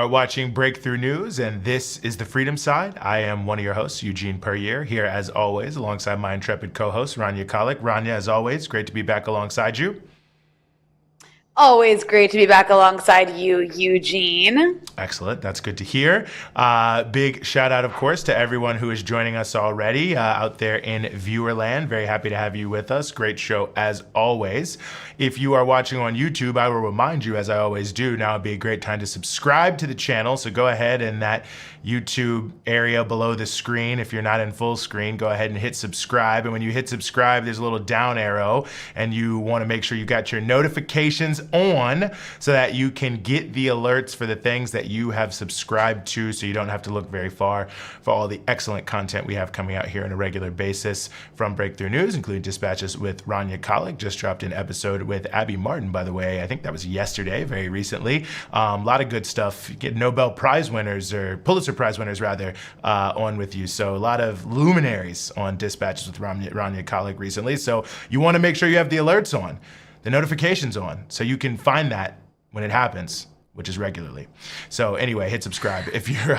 are watching Breakthrough News, and this is the Freedom Side. I am one of your hosts, Eugene Puryear, here as always, alongside my intrepid co-host, Rania Khalek. Rania, as always, great to be back alongside you. Always great to be back alongside you, Eugene. Excellent. That's good to hear. Big shout out, of course, to everyone who is joining us already out there in viewerland. Very happy to have you with us. Great show as always. If you are watching on YouTube, I will remind you, as I always do, now would be a great time to subscribe to the channel. So go ahead in that YouTube area below the screen. If you're not in full screen, go ahead and hit subscribe. And when you hit subscribe, there's a little down arrow, and you want to make sure you got your notifications on so that you can get the alerts for the things that you have subscribed to, so you don't have to look very far for all the excellent content we have coming out here on a regular basis from Breakthrough News, including Dispatches with Rania Khalek. Just dropped an episode with Abby Martin, by the way. I think that was yesterday, very recently. A lot of good stuff. You get Nobel Prize winners, or Pulitzer Prize winners rather, on with you. So a lot of luminaries on Dispatches with Rania Khalek recently. So you want to make sure you have the alerts on, the notifications on, so you can find that when it happens, which is regularly. So anyway, hit subscribe. If you're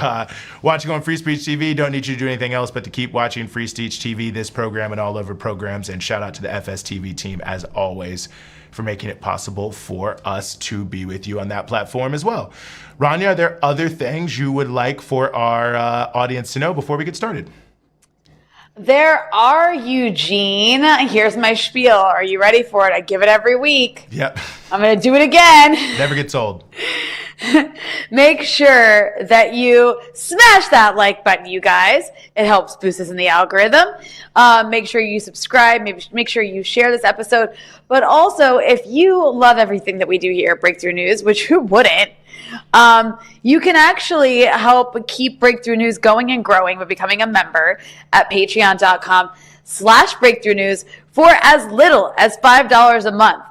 watching on Free Speech TV, don't need you to do anything else but to keep watching Free Speech TV, this program and all over programs. And shout out to the FSTV team, as always, for making it possible for us to be with you on that platform as well. Rania, are there other things you would like for our audience to know before we get started? There are, Eugene. Here's my spiel. Are you ready for it? I give it every week. Yep. I'm going to do it again. Never gets old. Make sure that you smash that like button, you guys. It helps boost us in the algorithm. Make sure you subscribe. Make sure you share this episode. But also, if you love everything that we do here at Breakthrough News, which who wouldn't, you can actually help keep Breakthrough News going and growing by becoming a member at patreon.com/Breakthrough News for as little as $5 a month.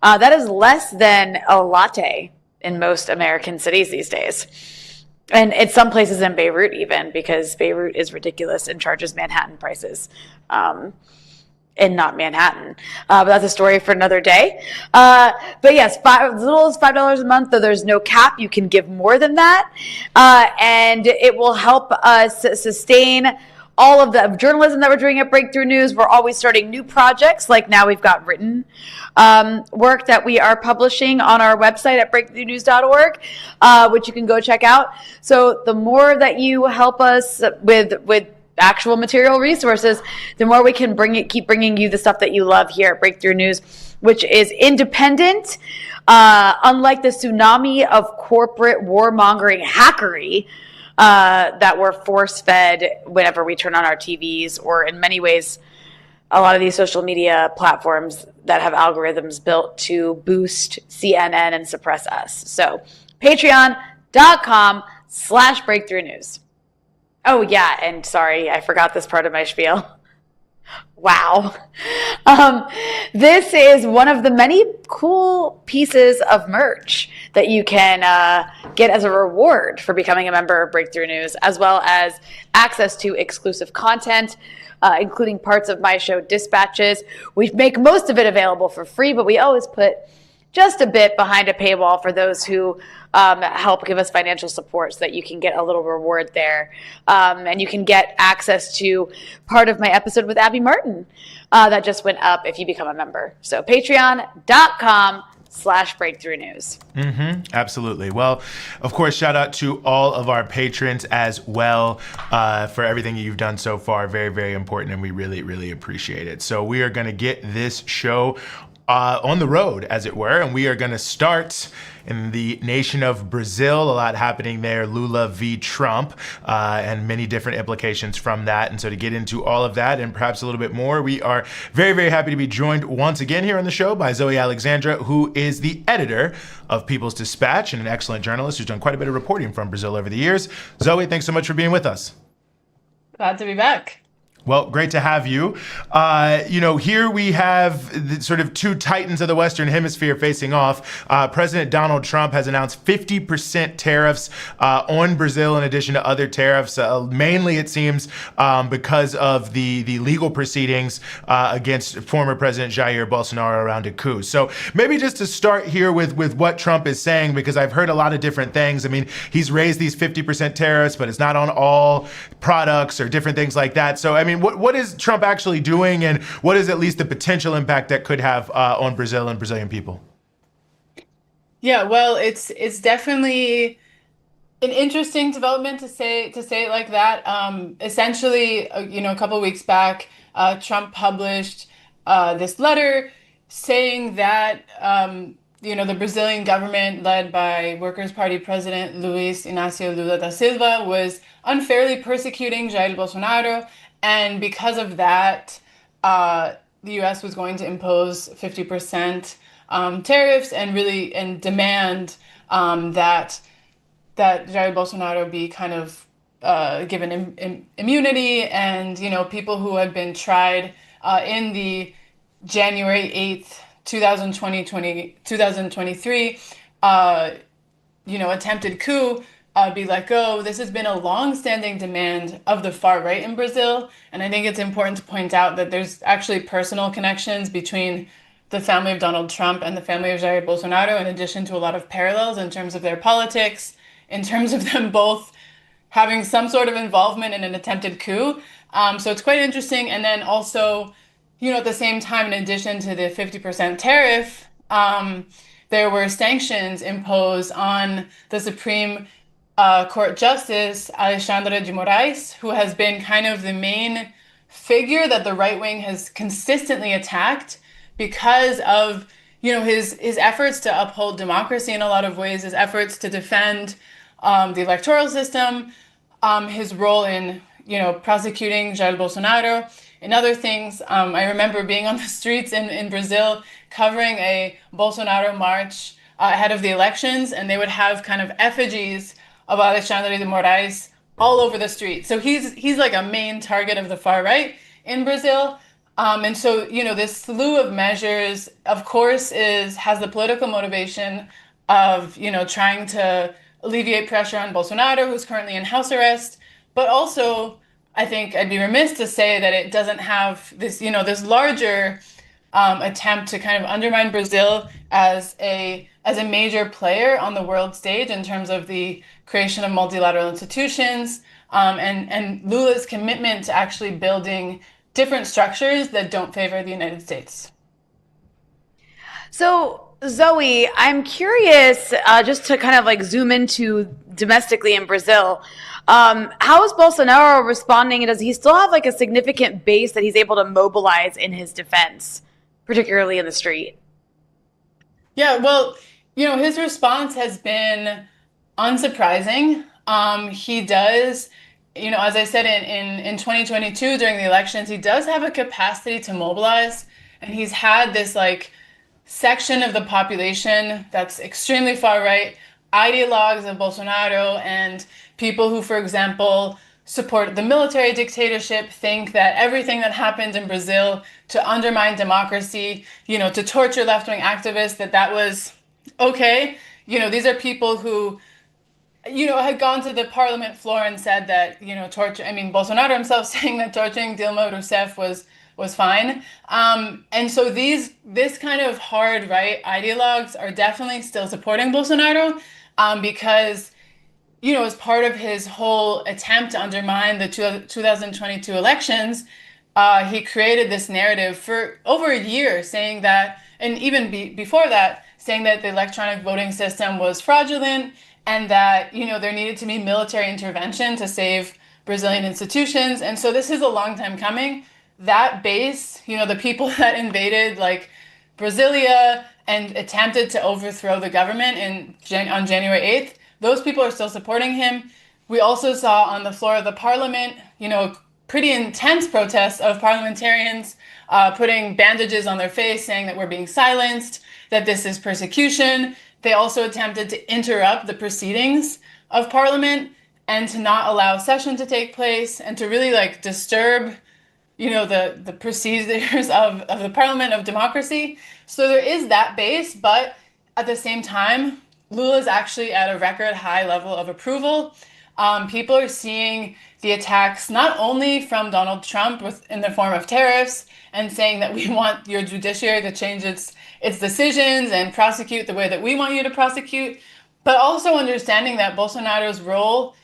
That is less than a latte in most American cities these days. And in some places in Beirut even, because Beirut is ridiculous and charges Manhattan prices. And not Manhattan. But that's a story for another day. But yes, as little as $5 a month, though there's no cap. You can give more than that. And it will help us sustain all of the journalism that we're doing at Breakthrough News. We're always starting new projects. Like now we've got written work that we are publishing on our website at breakthroughnews.org, which you can go check out. So the more that you help us with actual material resources, the more we can keep bringing you the stuff that you love here at Breakthrough News, which is independent, unlike the tsunami of corporate warmongering hackery that we're force-fed whenever we turn on our TVs, or in many ways, a lot of these social media platforms that have algorithms built to boost CNN and suppress us. So patreon.com/Breakthrough News. Oh, yeah, and sorry, I forgot this part of my spiel. Wow. This is one of the many cool pieces of merch that you can get as a reward for becoming a member of Breakthrough News, as well as access to exclusive content, including parts of my show, Dispatches. We make most of it available for free, but we always put just a bit behind a paywall for those who help give us financial support, so that you can get a little reward there. And you can get access to part of my episode with Abby Martin that just went up if you become a member. So patreon.com/Breakthrough News. Absolutely. Well, of course, shout out to all of our patrons as well for everything you've done so far. Very, very important, and we really, really appreciate it. So we are going to get this show on the road, as it were, and we are going to start in the nation of Brazil. A lot happening there, Lula v. Trump, and many different implications from that. And so to get into all of that and perhaps a little bit more, we are very, very happy to be joined once again here on the show by Zoe Alexandra, who is the editor of People's Dispatch and an excellent journalist who's done quite a bit of reporting from Brazil over the years. Zoe, thanks so much for being with us. Glad to be back. Well, great to have you. Here we have the sort of two titans of the Western Hemisphere facing off. President Donald Trump has announced 50% tariffs on Brazil in addition to other tariffs, mainly, it seems, because of the legal proceedings against former President Jair Bolsonaro around a coup. So maybe just to start here with what Trump is saying, because I've heard a lot of different things. I mean, he's raised these 50% tariffs, but it's not on all products or different things like that. So, I mean, what is Trump actually doing, and what is at least the potential impact that could have on Brazil and Brazilian people? Yeah, well, it's definitely an interesting development to say it like that. Essentially, a couple of weeks back, Trump published this letter saying that the Brazilian government, led by Workers' Party President Luiz Inácio Lula da Silva, was unfairly persecuting Jair Bolsonaro, and because of that, the U.S. was going to impose 50% tariffs and demand that Jair Bolsonaro be kind of given immunity, and people who had been tried in the January 8th, 2023 attempted coup be let go. This has been a long-standing demand of the far right in Brazil, and I think it's important to point out that there's actually personal connections between the family of Donald Trump and the family of Jair Bolsonaro, in addition to a lot of parallels in terms of their politics, in terms of them both having some sort of involvement in an attempted coup. So it's quite interesting. And then also, at the same time, in addition to the 50% tariff, there were sanctions imposed on the Supreme Court Justice Alexandre de Moraes, who has been kind of the main figure that the right wing has consistently attacked because of his efforts to uphold democracy in a lot of ways, his efforts to defend the electoral system, his role in prosecuting Jair Bolsonaro and other things. I remember being on the streets in Brazil covering a Bolsonaro march ahead of the elections, and they would have kind of effigies of Alexandre de Moraes all over the street. So he's like a main target of the far right in Brazil. And so, this slew of measures, of course, has the political motivation of, trying to alleviate pressure on Bolsonaro, who's currently in house arrest. But also, I think I'd be remiss to say that it doesn't have this, this larger attempt to kind of undermine Brazil as a major player on the world stage in terms of the creation of multilateral institutions, and Lula's commitment to actually building different structures that don't favor the United States. So, Zoe, I'm curious, just to kind of like zoom into domestically in Brazil, how is Bolsonaro responding, and does he still have like a significant base that he's able to mobilize in his defense, particularly in the street? Yeah, well, his response has been unsurprising. He does, as I said, in 2022 during the elections, he does have a capacity to mobilize, and he's had this like section of the population that's extremely far right, ideologues of Bolsonaro, and people who, for example, support the military dictatorship, think that everything that happened in Brazil to undermine democracy, to torture left-wing activists, that was okay. These are people who, had gone to the parliament floor and said that, torture, Bolsonaro himself saying that torturing Dilma Rousseff was fine. And so this kind of hard right ideologues are definitely still supporting Bolsonaro, because, as part of his whole attempt to undermine the 2022 elections, he created this narrative for over a year saying that, and even before that, saying that the electronic voting system was fraudulent, and that, there needed to be military intervention to save Brazilian institutions. And so this is a long time coming. That base, the people that invaded like Brasilia and attempted to overthrow the government on January 8th, those people are still supporting him. We also saw on the floor of the parliament, pretty intense protests of parliamentarians putting bandages on their face, saying that we're being silenced, that this is persecution. They also attempted to interrupt the proceedings of parliament and to not allow session to take place, and to really like disturb the procedures of the parliament of democracy. So there is that base, but at the same time, Lula is actually at a record high level of approval. People are seeing the attacks not only from Donald Trump in the form of tariffs and saying that we want your judiciary to change its decisions and prosecute the way that we want you to prosecute, but also understanding that Bolsonaro's role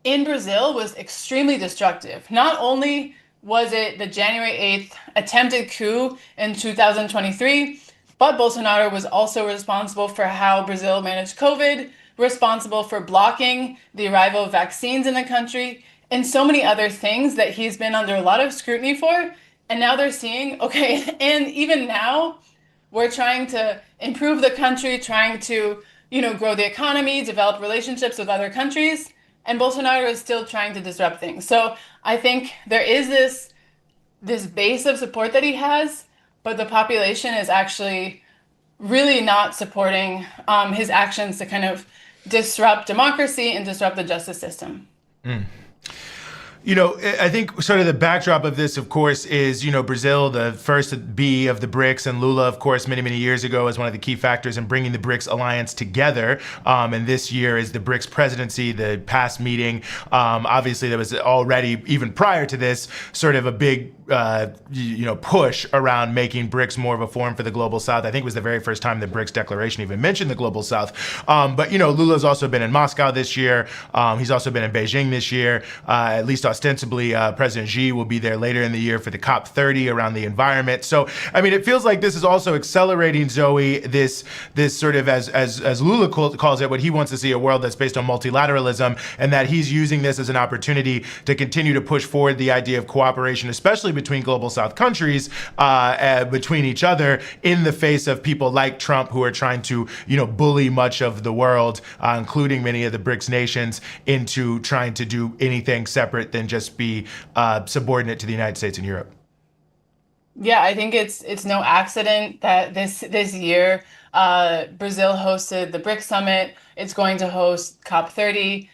in Brazil was extremely destructive. Not only was it the January 8th attempted coup in 2023, but Bolsonaro was also responsible for how Brazil managed COVID, responsible for blocking the arrival of vaccines in the country, and so many other things that he's been under a lot of scrutiny for. And now they're seeing, okay, and even now we're trying to improve the country, trying to, grow the economy, develop relationships with other countries, and Bolsonaro is still trying to disrupt things. So I think there is this base of support that he has, but the population is actually really not supporting his actions to kind of disrupt democracy and disrupt the justice system. I think sort of the backdrop of this, of course, is, Brazil, the first B of the BRICS, and Lula, of course, many, many years ago as one of the key factors in bringing the BRICS alliance together. And this year is the BRICS presidency, the past meeting. Obviously, there was already, even prior to this, sort of a big, push around making BRICS more of a forum for the global South. I think it was the very first time the BRICS declaration even mentioned the global South. But Lula's also been in Moscow this year. He's also been in Beijing this year, at least ostensibly. President Xi will be there later in the year for the COP30 around the environment. So, it feels like this is also accelerating, Zoe, this sort of, as Lula calls it, what he wants to see, a world that's based on multilateralism, and that he's using this as an opportunity to continue to push forward the idea of cooperation, especially between global South countries, between each other, in the face of people like Trump who are trying to, bully much of the world, including many of the BRICS nations, into trying to do anything separate than just be subordinate to the United States and Europe. Yeah, I think it's no accident that this year Brazil hosted the BRICS summit. It's going to host COP30.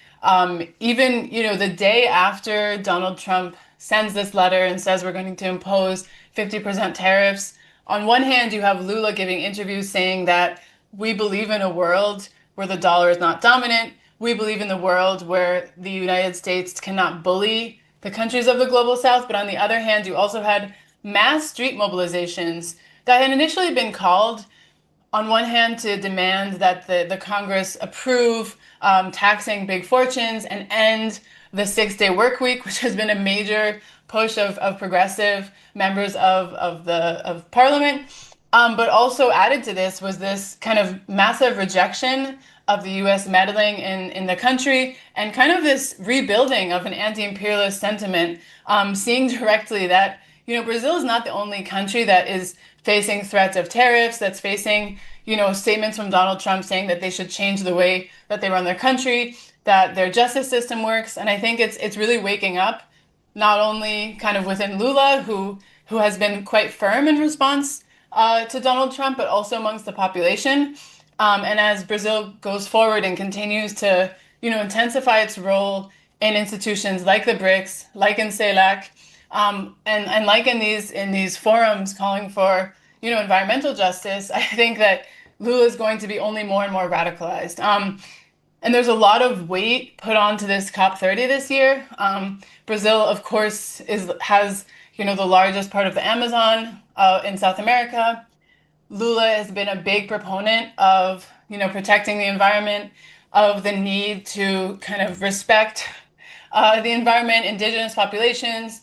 Even the day after Donald Trump sends this letter and says we're going to impose 50% tariffs. On one hand, you have Lula giving interviews saying that we believe in a world where the dollar is not dominant. We believe in the world where the United States cannot bully the countries of the global South. But on the other hand, you also had mass street mobilizations that had initially been called, on one hand, to demand that the Congress approve taxing big fortunes and end the 6-day work week, which has been a major push of progressive members of parliament. But also added to this was this kind of massive rejection of the U.S. meddling in the country, and kind of this rebuilding of an anti-imperialist sentiment, seeing directly that, Brazil is not the only country that is facing threats of tariffs, that's facing, statements from Donald Trump saying that they should change the way that they run their country, that their justice system works. And I think it's really waking up, not only kind of within Lula, who has been quite firm in response to Donald Trump, but also amongst the population. And as Brazil goes forward and continues to, intensify its role in institutions like the BRICS, like in CELAC, and like in these forums calling for, environmental justice, I think that Lula is going to be only more and more radicalized. And there's a lot of weight put onto this COP30 this year. Brazil, of course, has the largest part of the Amazon in South America. Lula has been a big proponent of protecting the environment, of the need to kind of respect the environment, indigenous populations,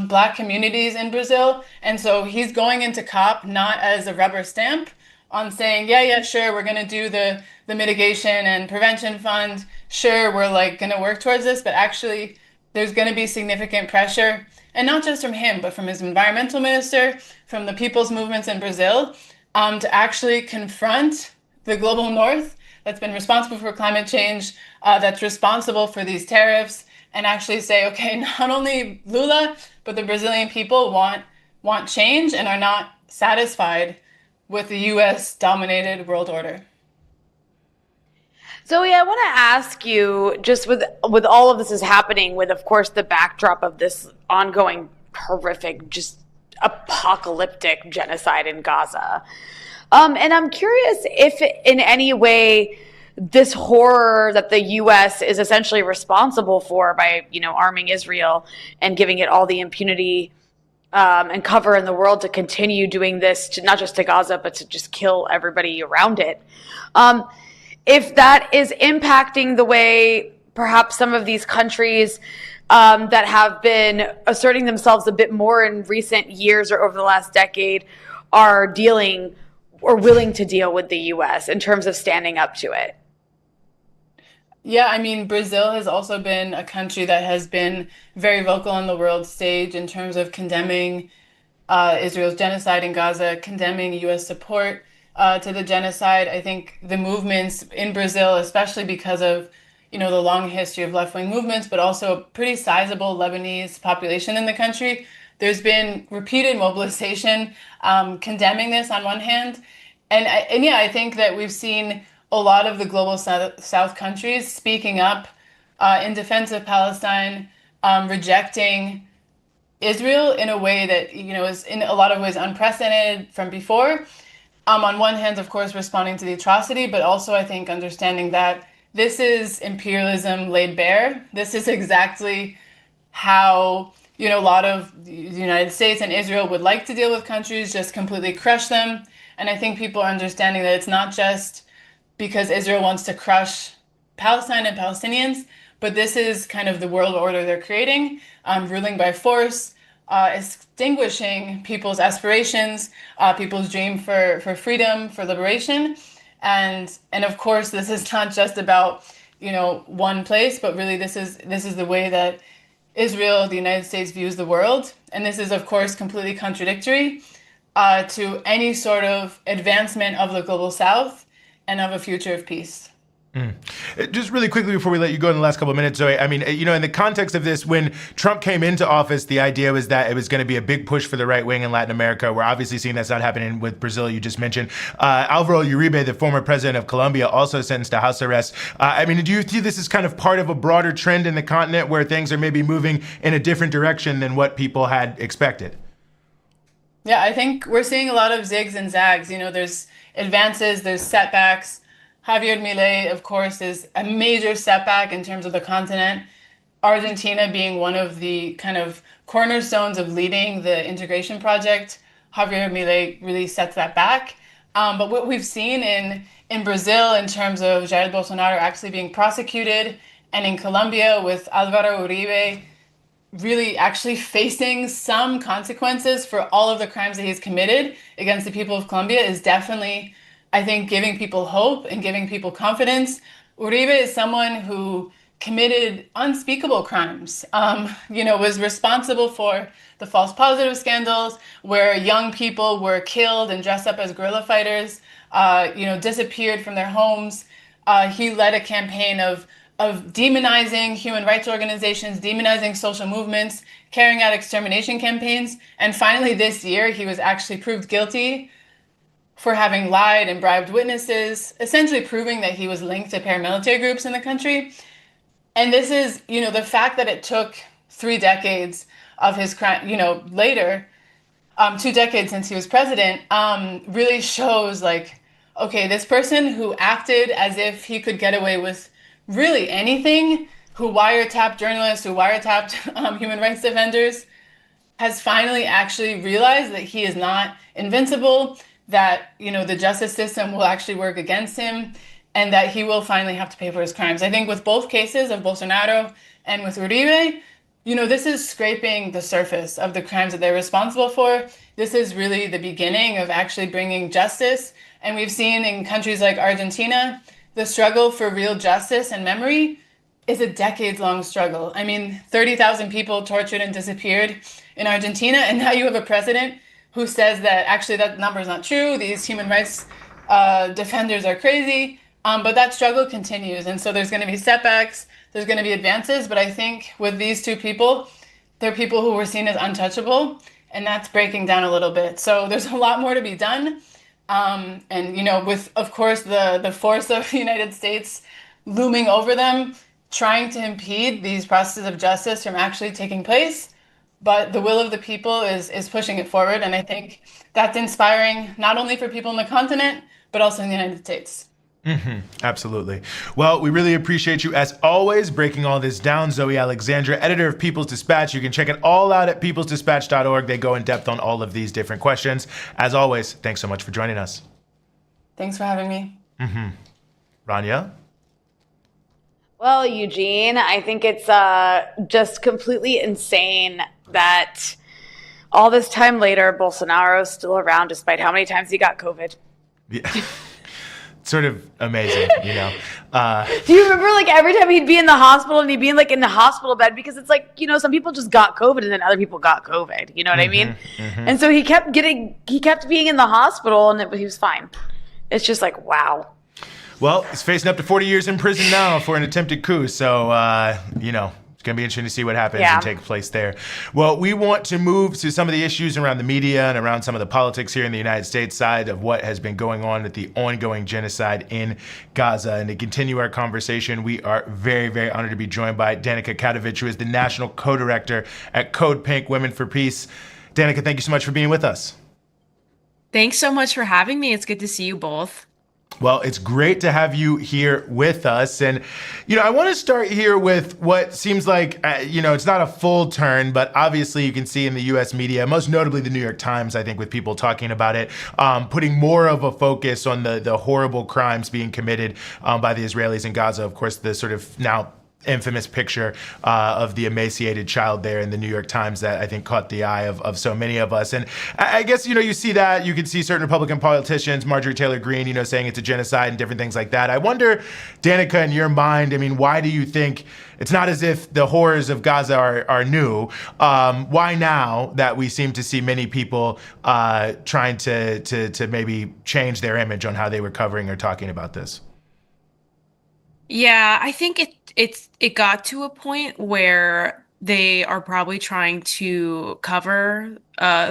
Black communities in Brazil. And so he's going into COP not as a rubber stamp on saying, yeah, sure, we're going to do the mitigation and prevention fund. Sure, we're going to work towards this, but actually there's going to be significant pressure, and not just from him, but from his environmental minister, from the people's movements in Brazil, to actually confront the global north that's been responsible for climate change, that's responsible for these tariffs, and actually say, okay, not only Lula, but the Brazilian people want change and are not satisfied with the U.S.-dominated world order. Zoe, I want to ask you, just with all of this is happening, with, of course, the backdrop of this ongoing horrific, just apocalyptic genocide in Gaza. And I'm curious if in any way this horror that the U.S. is essentially responsible for by, arming Israel and giving it all the impunity and cover in the world to continue doing this, to not just to Gaza, but to just kill everybody around it. If that is impacting the way perhaps some of these countries that have been asserting themselves a bit more in recent years or over the last decade are dealing or willing to deal with the U.S. in terms of standing up to it. Yeah, I mean, Brazil has also been a country that has been very vocal on the world stage in terms of condemning Israel's genocide in Gaza, condemning U.S. support to the genocide. I think the movements in Brazil, especially because of, the long history of left-wing movements, but also a pretty sizable Lebanese population in the country, there's been repeated mobilization condemning this on one hand. And yeah, I think that we've seen a lot of the global South countries speaking up in defense of Palestine, rejecting Israel in a way that, is in a lot of ways unprecedented from before. On one hand, of course, responding to the atrocity, but also I think understanding that this is imperialism laid bare. This is exactly how, a lot of the United States and Israel would like to deal with countries, just completely crush them. And I think people are understanding that it's not just because Israel wants to crush Palestine and Palestinians, but this is kind of the world order they're creating, ruling by force, extinguishing people's aspirations, people's dream for freedom, for liberation. And of course, this is not just about, one place, but really this is the way that Israel, the United States, views the world. And this is, of course, completely contradictory to any sort of advancement of the global South and of a future of peace. Just really quickly before we let you go in the last couple of minutes, Zoe, I mean, in the context of this, when Trump came into office, the idea was that it was going to be a big push for the right wing in Latin America. We're obviously seeing that's not happening with Brazil, you just mentioned. Alvaro Uribe, the former president of Colombia, also sentenced to house arrest. I mean, do you see this as kind of part of a broader trend in the continent where things are maybe moving in a different direction than what people had expected? Yeah, I think we're seeing a lot of zigs and zags. There's advances, there's setbacks. Javier Milei, of course, is a major setback in terms of the continent. Argentina being one of the kind of cornerstones of leading the integration project. Javier Milei really sets that back. But what we've seen in Brazil in terms of Jair Bolsonaro actually being prosecuted, and in Colombia with Álvaro Uribe really actually facing some consequences for all of the crimes that he's committed against the people of Colombia is definitely, I think, giving people hope and giving people confidence. Uribe is someone who committed unspeakable crimes, was responsible for the false positive scandals where young people were killed and dressed up as guerrilla fighters, disappeared from their homes. He led a campaign of demonizing human rights organizations, demonizing social movements, carrying out extermination campaigns. And finally, this year, he was actually proved guilty for having lied and bribed witnesses, essentially proving that he was linked to paramilitary groups in the country. And this is, the fact that it took 3 decades of his crime, later, 2 decades since he was president, really shows okay, this person who acted as if he could get away with really anything, who wiretapped journalists, who wiretapped human rights defenders, has finally actually realized that he is not invincible, that, the justice system will actually work against him, and that he will finally have to pay for his crimes. I think with both cases of Bolsonaro and with Uribe, this is scraping the surface of the crimes that they're responsible for. This is really the beginning of actually bringing justice. And we've seen in countries like Argentina, the struggle for real justice and memory is a decades-long struggle. I mean, 30,000 people tortured and disappeared in Argentina, and now you have a president who says that actually that number is not true, these human rights defenders are crazy, but that struggle continues. And so there's going to be setbacks, there's going to be advances, but I think with these two people, they're people who were seen as untouchable, and that's breaking down a little bit. So there's a lot more to be done. And, with, of course, the force of the United States looming over them, trying to impede these processes of justice from actually taking place, but the will of the people is pushing it forward. And I think that's inspiring not only for people in the continent, but also in the United States. Absolutely. Well, we really appreciate you, as always, breaking all this down. Zoe Alexandra, editor of People's Dispatch. You can check it all out at peoplesdispatch.org. They go in depth on all of these different questions. As always, thanks so much for joining us. Thanks for having me. Rania? Well, Eugene, I think it's just completely insane that all this time later, Bolsonaro's still around despite how many times he got COVID. Yeah. Sort of amazing, you know. Do you remember, like, every time he'd be in the hospital and he'd be in, like, in the hospital bed, because it's like, you know, some people just got COVID and then other people got COVID. You know what I mean? And so he kept being in the hospital and he was fine. It's just like, wow. Well, he's facing up to 40 years in prison now for an attempted coup. So, you know, it's going to be interesting to see what happens and take place there. Well, we want to move to some of the issues around the media and around some of the politics here in the United States side of what has been going on with the ongoing genocide in Gaza. And to continue our conversation, we are very, very honored to be joined by Danaka Katovich, who is the National Co-Director at CODEPINK Women for Peace. Danaka, thank you so much for being with us. Thanks so much for having me. It's good to see you both. Well, it's great to have you here with us. And, you know, I want to start here with what seems like, you know, it's not a full turn, but obviously you can see in the U.S. media, most notably the New York Times, I think, with people talking about it, putting more of a focus on the horrible crimes being committed by the Israelis in Gaza. Of course, the sort of now infamous picture of the emaciated child there in the New York Times that I think caught the eye of so many of us. And I guess, you know, you see that, you can see certain Republican politicians, Marjorie Taylor Greene, you know, saying it's a genocide and different things like that. I wonder, Danaka, in your mind, I mean, why do you think it's not as if the horrors of Gaza are new? Why now that we seem to see many people trying to maybe change their image on how they were covering or talking about this? Yeah, I think it got to a point where they are probably trying to cover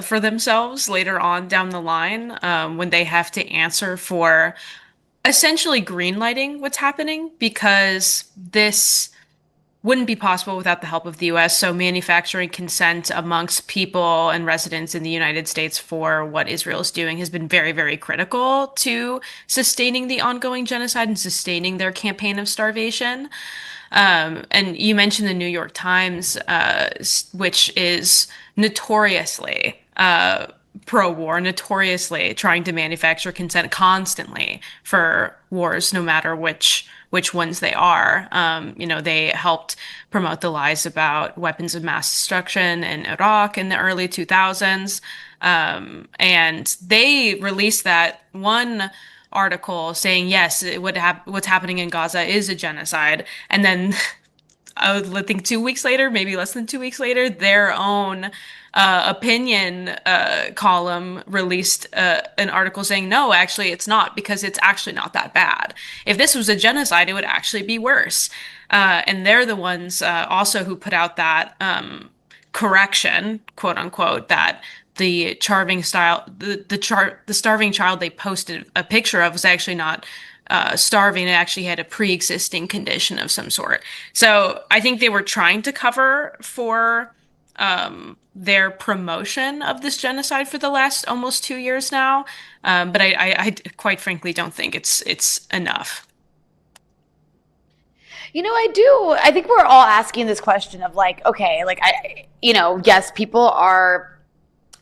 for themselves later on down the line when they have to answer for essentially greenlighting what's happening, because this wouldn't be possible without the help of the US. So manufacturing consent amongst people and residents in the United States for what Israel is doing has been very, very critical to sustaining the ongoing genocide and sustaining their campaign of starvation. And you mentioned the New York Times, which is notoriously pro-war, notoriously trying to manufacture consent constantly for wars, no matter which ones they are. You know, they helped promote the lies about weapons of mass destruction in Iraq in the early 2000s. And they released that one article saying, yes, what's happening in Gaza is a genocide. And then I would think 2 weeks later, maybe less than 2 weeks later, their own opinion column released an article saying, no, actually, it's not, because it's actually not that bad. If this was a genocide, it would actually be worse. And they're the ones also who put out that correction, quote unquote, that the starving child they posted a picture of was actually not starving. It actually had a pre-existing condition of some sort. So I think they were trying to cover for their promotion of this genocide for the last almost 2 years now. But I quite frankly don't think it's enough. You know, I think we're all asking this question of like, okay, like yes, people are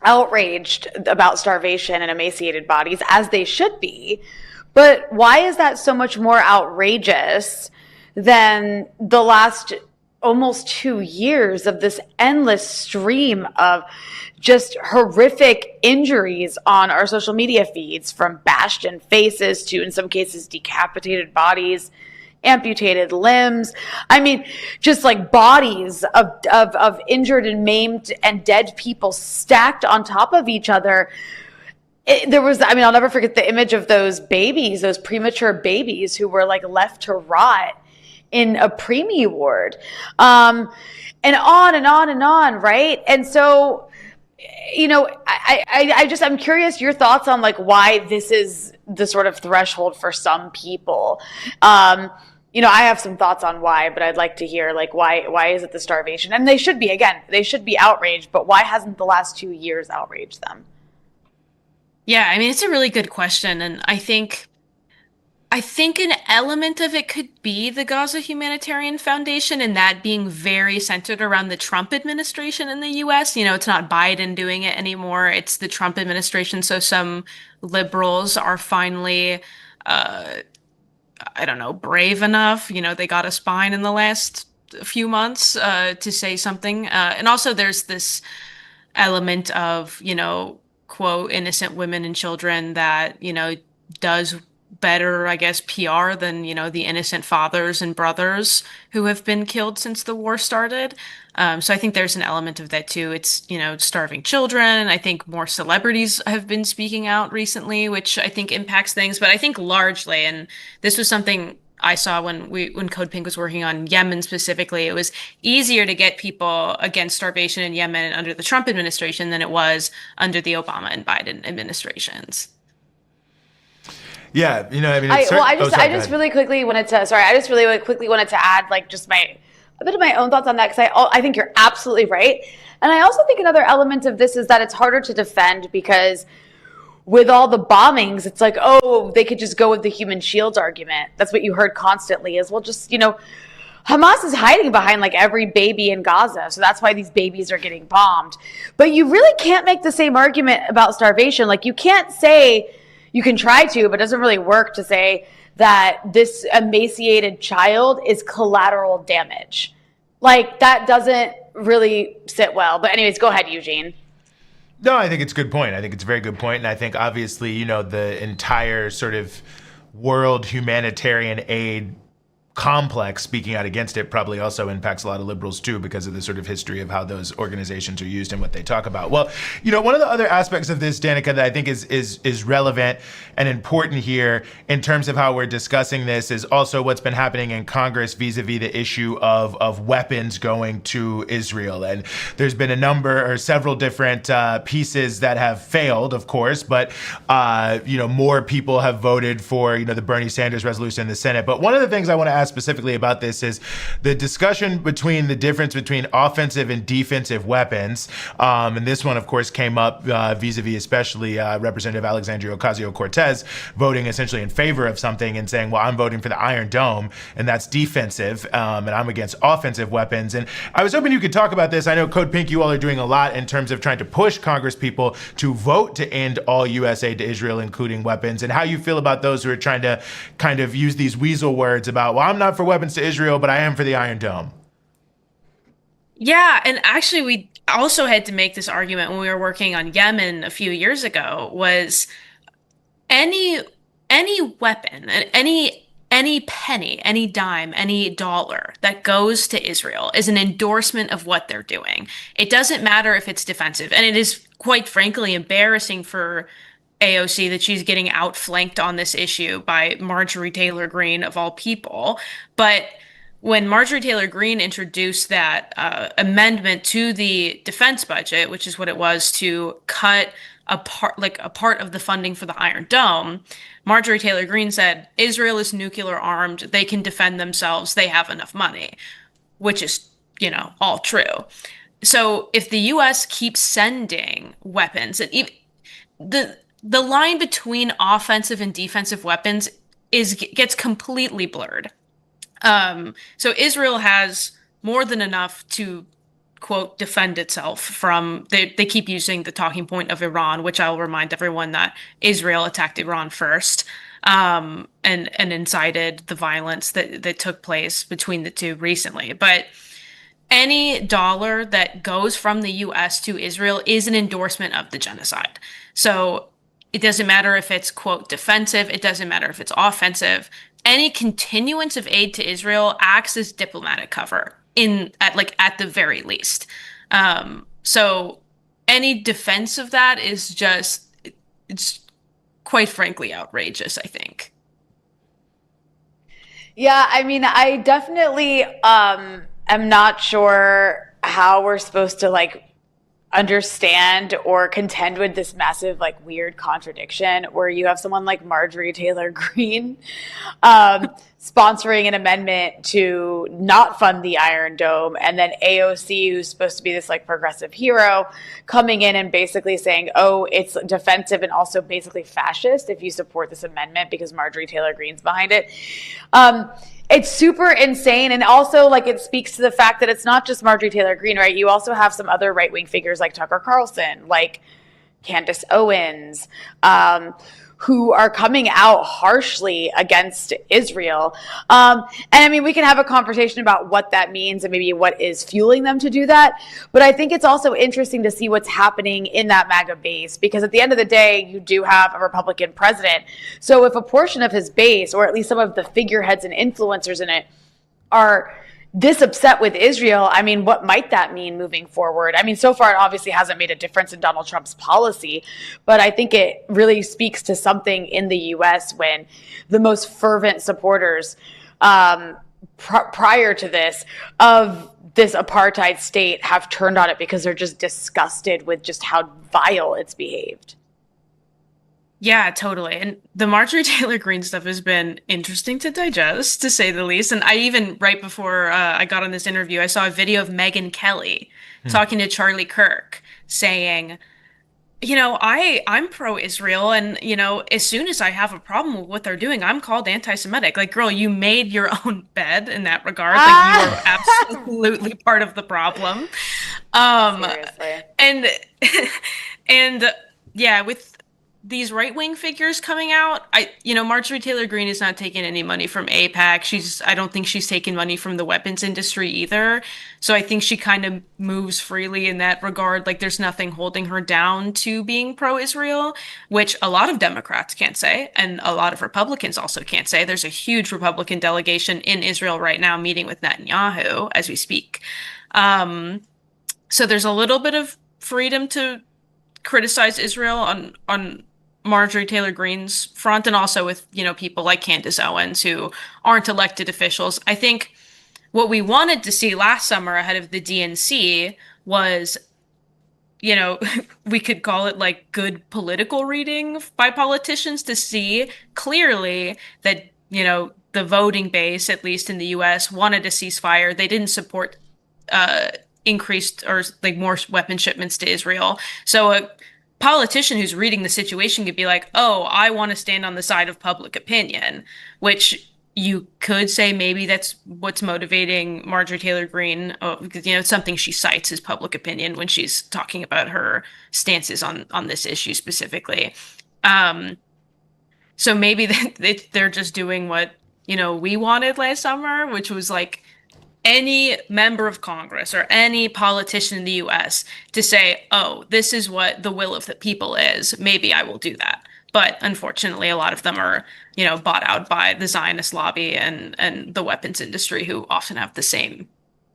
outraged about starvation and emaciated bodies, as they should be. But why is that so much more outrageous than the last almost 2 years of this endless stream of just horrific injuries on our social media feeds, from bashed in faces to, in some cases, decapitated bodies, amputated limbs? I mean, just like bodies of injured and maimed and dead people stacked on top of each other. I'll never forget the image of those babies, those premature babies who were like left to rot in a preemie ward, and on and on and on, right? And so, you know, I'm curious your thoughts on like why this is the sort of threshold for some people. I have some thoughts on why, but I'd like to hear, like, why is it the starvation? And they should be outraged, but why hasn't the last 2 years outraged them? Yeah, I mean, it's a really good question. And I think an element of it could be the Gaza Humanitarian Foundation and that being very centered around the Trump administration in the US. It's not Biden doing it anymore. It's the Trump administration. So some liberals are finally, I don't know, brave enough. They got a spine in the last few months to say something. And also there's this element of, quote, innocent women and children that, does better, I guess, PR than, the innocent fathers and brothers who have been killed since the war started. So I think there's an element of that too. It's, starving children. I think more celebrities have been speaking out recently, which I think impacts things. But I think largely, and this was something I saw when Code Pink was working on Yemen specifically, it was easier to get people against starvation in Yemen under the Trump administration than it was under the Obama and Biden administrations. Yeah, I mean, I just really quickly wanted to add, like, just a bit of my own thoughts on that, because I think you're absolutely right. And I also think another element of this is that it's harder to defend because with all the bombings, it's like, oh, they could just go with the human shields argument. That's what you heard constantly is, well, just, Hamas is hiding behind like every baby in Gaza. So that's why these babies are getting bombed. But you really can't make the same argument about starvation. Like, you can't say, you can try to, but it doesn't really work to say that this emaciated child is collateral damage. Like, that doesn't really sit well. But anyways, go ahead, Eugene. No, I think it's a good point. I think it's a very good point. And I think obviously, the entire sort of world humanitarian aid complex speaking out against it probably also impacts a lot of liberals too, because of the sort of history of how those organizations are used and what they talk about. Well, one of the other aspects of this, Danica, that I think is relevant and important here in terms of how we're discussing this is also what's been happening in Congress vis-a-vis the issue of weapons going to Israel. And there's been several different pieces that have failed, of course, but more people have voted for the Bernie Sanders resolution in the Senate. But one of the things I want to ask specifically about this is the discussion between the difference between offensive and defensive weapons. And this one, of course, came up vis-a-vis especially Representative Alexandria Ocasio-Cortez voting essentially in favor of something and saying, well, I'm voting for the Iron Dome, and that's defensive, and I'm against offensive weapons. And I was hoping you could talk about this. I know Code Pink, you all are doing a lot in terms of trying to push Congress people to vote to end all U.S. aid to Israel, including weapons, and how you feel about those who are trying to kind of use these weasel words about, well, I'm not for weapons to Israel, but I am for the Iron Dome. Yeah, and actually we also had to make this argument when we were working on Yemen a few years ago, was any weapon, any penny, any dime, any dollar that goes to Israel is an endorsement of what they're doing. It doesn't matter if it's defensive. And it is quite frankly embarrassing for AOC that she's getting outflanked on this issue by Marjorie Taylor Greene of all people. But when Marjorie Taylor Greene introduced that amendment to the defense budget, which is what it was to cut a part of the funding for the Iron Dome, Marjorie Taylor Greene said, Israel is nuclear armed. They can defend themselves. They have enough money, which is, all true. So if the U.S. keeps sending weapons, and even the line between offensive and defensive weapons gets completely blurred. So Israel has more than enough to, quote, defend itself from, they keep using the talking point of Iran, which I'll remind everyone that Israel attacked Iran first, and incited the violence that took place between the two recently. But any dollar that goes from the U.S. to Israel is an endorsement of the genocide. So it doesn't matter if it's, quote, defensive. It doesn't matter if it's offensive. Any continuance of aid to Israel acts as diplomatic cover at the very least. So any defense of that is it's quite frankly outrageous, I think. Yeah, I mean, I definitely am not sure how we're supposed to understand or contend with this massive, like, weird contradiction where you have someone like Marjorie Taylor Greene sponsoring an amendment to not fund the Iron Dome, and then AOC, who's supposed to be this like progressive hero, coming in and basically saying, oh, it's defensive and also basically fascist if you support this amendment because Marjorie Taylor Greene's behind it. It's super insane. And also, like, it speaks to the fact that it's not just Marjorie Taylor Greene, right? You also have some other right-wing figures like Tucker Carlson, like Candace Owens, who are coming out harshly against Israel. And I mean, we can have a conversation about what that means and maybe what is fueling them to do that. But I think it's also interesting to see what's happening in that MAGA base, because at the end of the day, you do have a Republican president. So if a portion of his base, or at least some of the figureheads and influencers in it, are this upset with Israel, I mean, what might that mean moving forward? I mean, so far, it obviously hasn't made a difference in Donald Trump's policy, but I think it really speaks to something in the U.S. when the most fervent supporters prior to this of this apartheid state have turned on it because they're just disgusted with just how vile it's behaved. Yeah, totally. And the Marjorie Taylor Greene stuff has been interesting to digest, to say the least. And I even, right before I got on this interview, I saw a video of Megyn Kelly talking to Charlie Kirk saying, you know, I'm pro-Israel, and, you know, as soon as I have a problem with what they're doing, I'm called anti-Semitic. Like, girl, you made your own bed in that regard. Like, you are absolutely part of the problem. Seriously. And yeah, with these right-wing figures coming out, Marjorie Taylor Greene is not taking any money from AIPAC. I don't think she's taking money from the weapons industry either. So I think she kind of moves freely in that regard. Like, there's nothing holding her down to being pro-Israel, which a lot of Democrats can't say, and a lot of Republicans also can't say. There's a huge Republican delegation in Israel right now meeting with Netanyahu as we speak. So there's a little bit of freedom to criticize Israel on Marjorie Taylor Greene's front, and also with, people like Candace Owens who aren't elected officials. I think what we wanted to see last summer ahead of the DNC was, we could call it like good political reading by politicians to see clearly that, the voting base, at least in the US, wanted a ceasefire. They didn't support increased or like more weapon shipments to Israel. So a politician who's reading the situation could be like, oh, I want to stand on the side of public opinion, which you could say maybe that's what's motivating Marjorie Taylor Greene, because, it's something she cites as public opinion when she's talking about her stances on this issue specifically. So maybe they're just doing what, we wanted last summer, which was like any member of Congress or any politician in the US to say, oh, this is what the will of the people is, maybe I will do that. But unfortunately, a lot of them are, bought out by the Zionist lobby and the weapons industry, who often have the same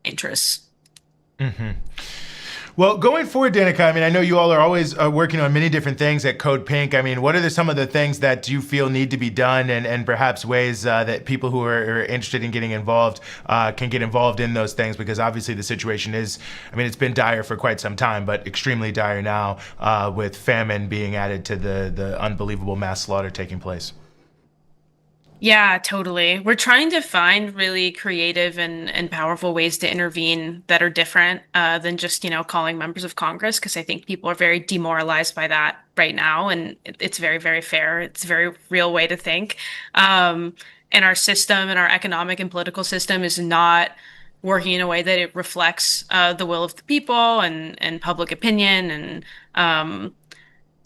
interests. Mm-hmm. Well, going forward, Danica, I mean, I know you all are always working on many different things at Code Pink. I mean, what are some of the things that you feel need to be done, and perhaps ways that people who are interested in getting involved can get involved in those things? Because obviously the situation is, I mean, it's been dire for quite some time, but extremely dire now with famine being added to the unbelievable mass slaughter taking place. Yeah, totally. We're trying to find really creative and powerful ways to intervene that are different than just, calling members of Congress, because I think people are very demoralized by that right now. And it's very, very fair. It's a very real way to think. And our system and our economic and political system is not working in a way that it reflects the will of the people and public opinion. And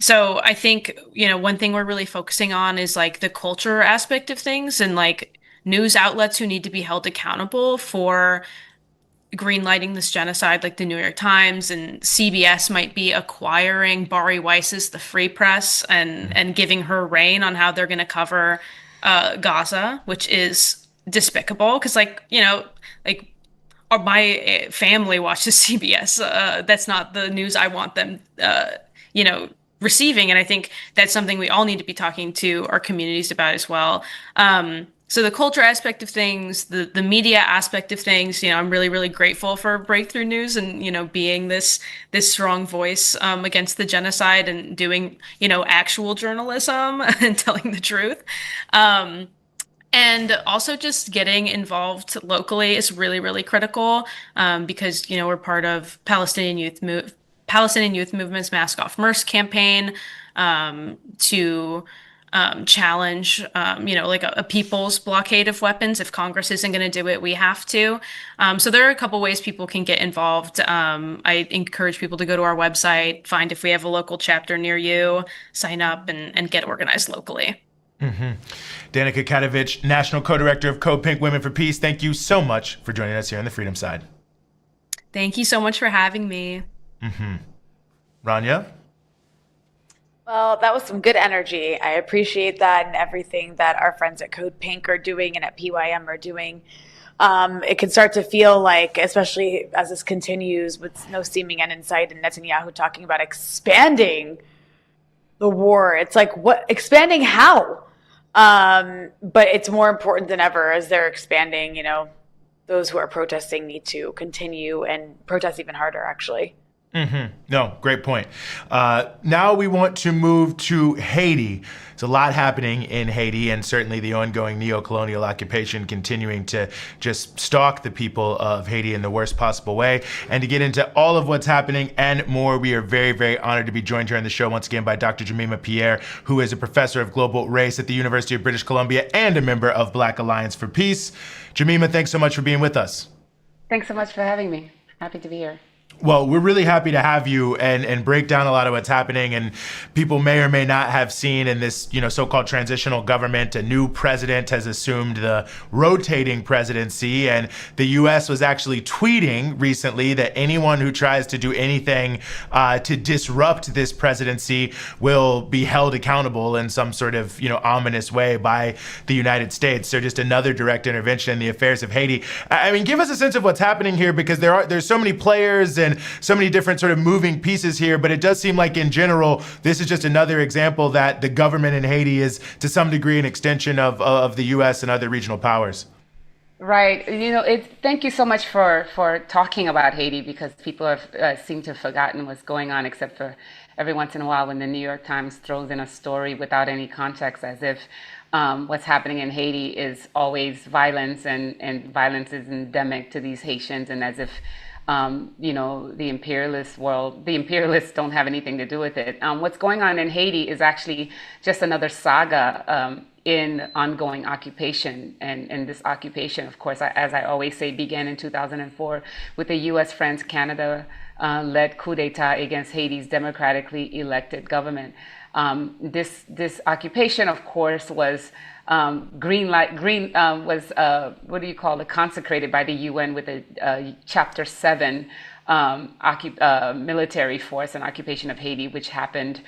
so I think, one thing we're really focusing on is like the culture aspect of things, and like news outlets who need to be held accountable for greenlighting this genocide, like the New York Times and CBS might be acquiring Bari Weiss's The Free Press and giving her reign on how they're going to cover Gaza, which is despicable because my family watches CBS. That's not the news I want them, receiving. And I think that's something we all need to be talking to our communities about as well. So the culture aspect of things, the media aspect of things, I'm really, really grateful for Breakthrough News and, being this strong voice against the genocide and doing, actual journalism and telling the truth. And also just getting involved locally is really, really critical because, we're part of Palestinian Youth Movement's Mask Off Merce campaign to challenge, like a people's blockade of weapons. If Congress isn't going to do it, we have to. So there are a couple ways people can get involved. I encourage people to go to our website, find if we have a local chapter near you, sign up and get organized locally. Mm-hmm. Danaka Katovich, National Co-Director of CODEPINK Women for Peace, thank you so much for joining us here on the Freedom Side. Thank you so much for having me. Mm-hmm. Rania? Well, that was some good energy. I appreciate that and everything that our friends at CODEPINK are doing and at PYM are doing. It can start to feel like, especially as this continues with no seeming end in sight and Netanyahu talking about expanding the war. It's like, what? Expanding how? But it's more important than ever as they're expanding, those who are protesting need to continue and protest even harder, actually. Mm-hmm. No, great point. Now we want to move to Haiti. There's a lot happening in Haiti, and certainly the ongoing neo-colonial occupation continuing to just stalk the people of Haiti in the worst possible way. And to get into all of what's happening and more, we are very, very honored to be joined here on the show once again by Dr. Jemima Pierre, who is a professor of global race at the University of British Columbia and a member of Black Alliance for Peace. Jemima, thanks so much for being with us. Thanks so much for having me. Happy to be here. Well, we're really happy to have you and break down a lot of what's happening. And people may or may not have seen in this, so-called transitional government, a new president has assumed the rotating presidency. And the U.S. was actually tweeting recently that anyone who tries to do anything to disrupt this presidency will be held accountable in some sort of, ominous way by the United States. So just another direct intervention in the affairs of Haiti. I mean, give us a sense of what's happening here, because there's so many players and so many different sort of moving pieces here, but it does seem like in general, this is just another example that the government in Haiti is to some degree an extension of the U.S. and other regional powers. Right. Thank you so much for talking about Haiti, because people have seem to have forgotten what's going on, except for every once in a while when the New York Times throws in a story without any context, as if what's happening in Haiti is always violence and violence is endemic to these Haitians, and as if the imperialists don't have anything to do with it. What's going on in Haiti is actually just another saga in ongoing occupation. And this occupation, of course, as I always say, began in 2004 with the U.S., France, Canada led coup d'etat against Haiti's democratically elected government. This occupation, of course, was consecrated by the UN with a Chapter 7 military force and occupation of Haiti, which happened,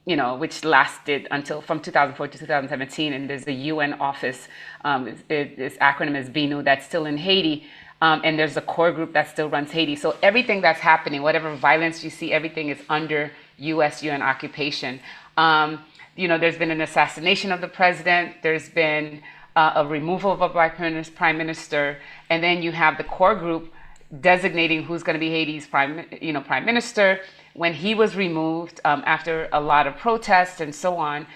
which lasted until from 2004 to 2017. And there's a UN office, this acronym is BNU, that's still in Haiti. And there's a core group that still runs Haiti. So everything that's happening, whatever violence you see, everything is under UN occupation. There's been an assassination of the president. There's been a removal of a black prime minister, and then you have the core group designating who's going to be Haiti's prime minister. When he was removed after a lot of protests and so on,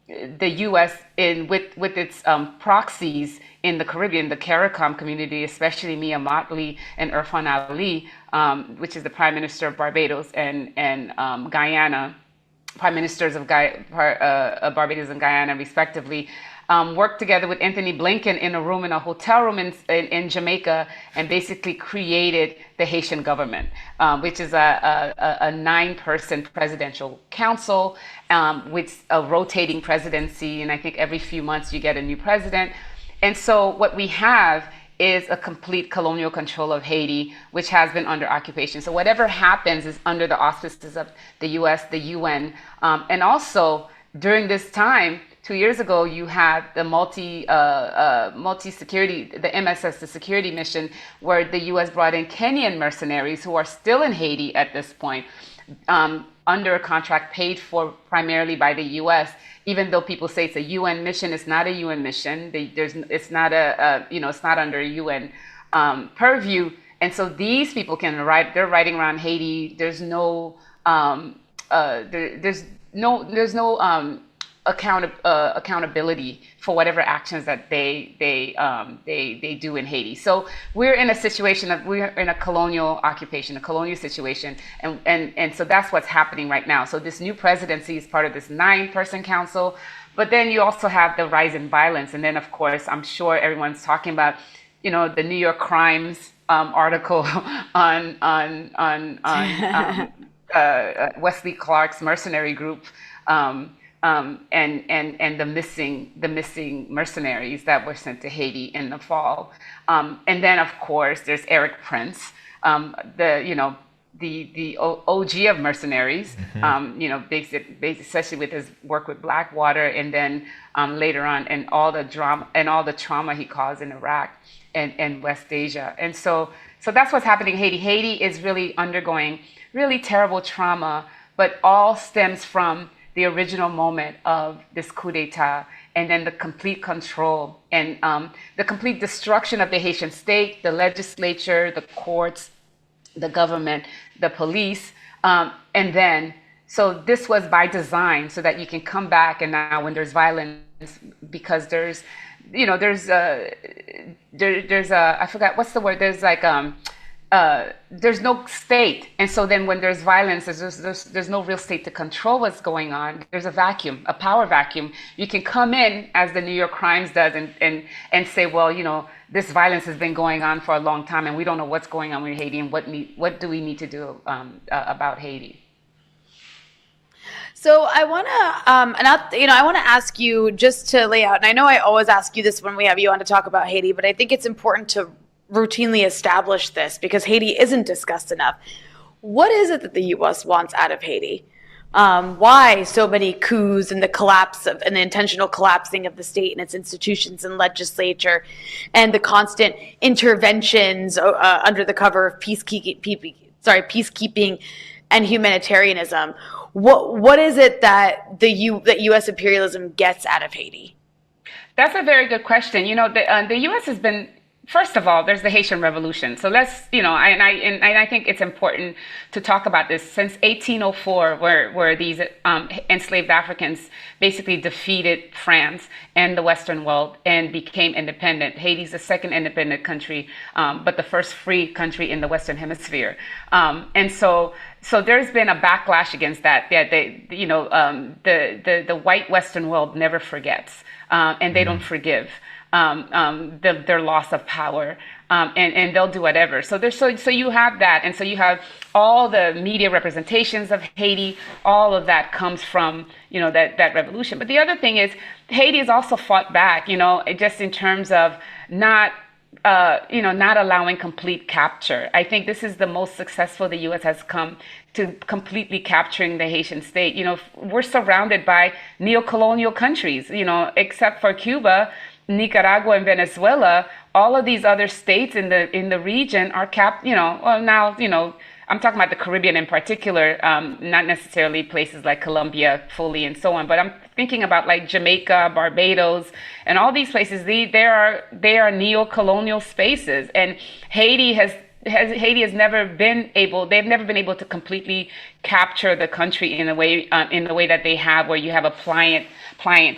the U.S. with its proxies in the Caribbean, the CARICOM community, especially Mia Mottley and Irfan Ali, which is the prime minister of Barbados and Guyana. Prime ministers of Barbados and Guyana, respectively, worked together with Anthony Blinken in a room, in a hotel room in Jamaica, and basically created the Haitian government, which is a 9-person presidential council with a rotating presidency. And I think every few months you get a new president. And so what we have is a complete colonial control of Haiti, which has been under occupation. So whatever happens is under the auspices of the U.S., the UN. And also, during this time, 2 years ago, you had the multi-security, the MSS, the security mission, where the U.S. brought in Kenyan mercenaries who are still in Haiti at this point. under a contract paid for primarily by the U.S. Even though people say it's a UN mission, it's not a UN mission. It's not it's not under UN purview. And so these people can write. They're writing around Haiti. There's no accountability for whatever actions that they do in Haiti. So we're in a situation we're in a colonial occupation, a colonial situation, and so that's what's happening right now. So this new presidency is part of this 9-person council, but then you also have the rise in violence, and then of course I'm sure everyone's talking about, the New York Crimes article on Wesley Clark's mercenary group. And the missing mercenaries that were sent to Haiti in the fall, and then of course there's Erik Prince, the OG of mercenaries, especially with his work with Blackwater, and then later on, and all the trauma he caused in Iraq and West Asia, and so that's what's happening in Haiti. Haiti is really undergoing really terrible trauma, but all stems from the original moment of this coup d'etat, and then the complete control and the complete destruction of the Haitian state, the legislature, the courts, the government, the police, and then, so this was by design so that you can come back, and now when there's violence, because there's I forgot what's the word, there's no state, and so then when there's violence, there's no real state to control what's going on. There's a vacuum, a power vacuum. You can come in, as the New York Crimes does, and say, well, this violence has been going on for a long time, and we don't know what's going on with Haiti, and what do we need to do about Haiti. So I want to, I want to ask you just to lay out, and I know I always ask you this when we have you on to talk about Haiti, but I think it's important to routinely establish this because Haiti isn't discussed enough. What is it that the U.S. wants out of Haiti? Why so many coups and the intentional collapsing of the state and its institutions and legislature, and the constant interventions under the cover of peacekeeping and humanitarianism? What is it that that U.S. imperialism gets out of Haiti? That's a very good question. The U.S. has been. First of all, there's the Haitian Revolution. So let's, and I think it's important to talk about this. Since 1804, where these enslaved Africans basically defeated France and the Western world and became independent. Haiti's the second independent country, but the first free country in the Western Hemisphere. And so there's been a backlash against that. The white Western world never forgets, and they don't forgive. Their loss of power, and they'll do whatever. So you have that, and so you have all the media representations of Haiti. All of that comes from that revolution. But the other thing is, Haiti has also fought back. Just in terms of not allowing complete capture. I think this is the most successful the U.S. has come to completely capturing the Haitian state. We're surrounded by neo-colonial countries. Except for Cuba, Nicaragua, and Venezuela. All of these other states in the region are I'm talking about the Caribbean in particular, not necessarily places like Colombia fully and so on, but I'm thinking about like Jamaica, Barbados, and all these places. They are neo-colonial spaces, and Haiti has never been able. They've never been able to completely capture the country in the way that they have, where you have a pliant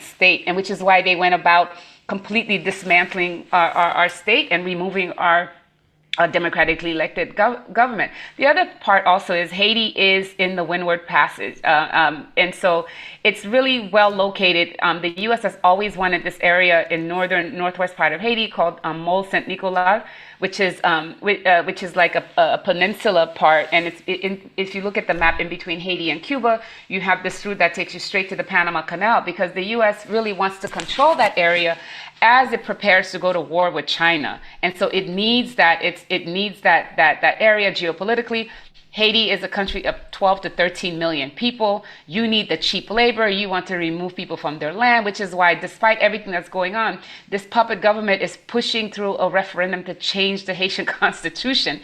state, and which is why they went about completely dismantling our state and removing our democratically elected government. The other part also is Haiti is in the Windward Passage, and so it's really well located. The U.S. has always wanted this area in northwest part of Haiti called Mole Saint Nicolas, which is like a peninsula part, and if you look at the map in between Haiti and Cuba, you have this route that takes you straight to the Panama Canal, because the U.S. really wants to control that area as it prepares to go to war with China, and so it needs that area geopolitically. Haiti is a country of 12 to 13 million people. You need the cheap labor. You want to remove people from their land, which is why, despite everything that's going on, this puppet government is pushing through a referendum to change the Haitian constitution.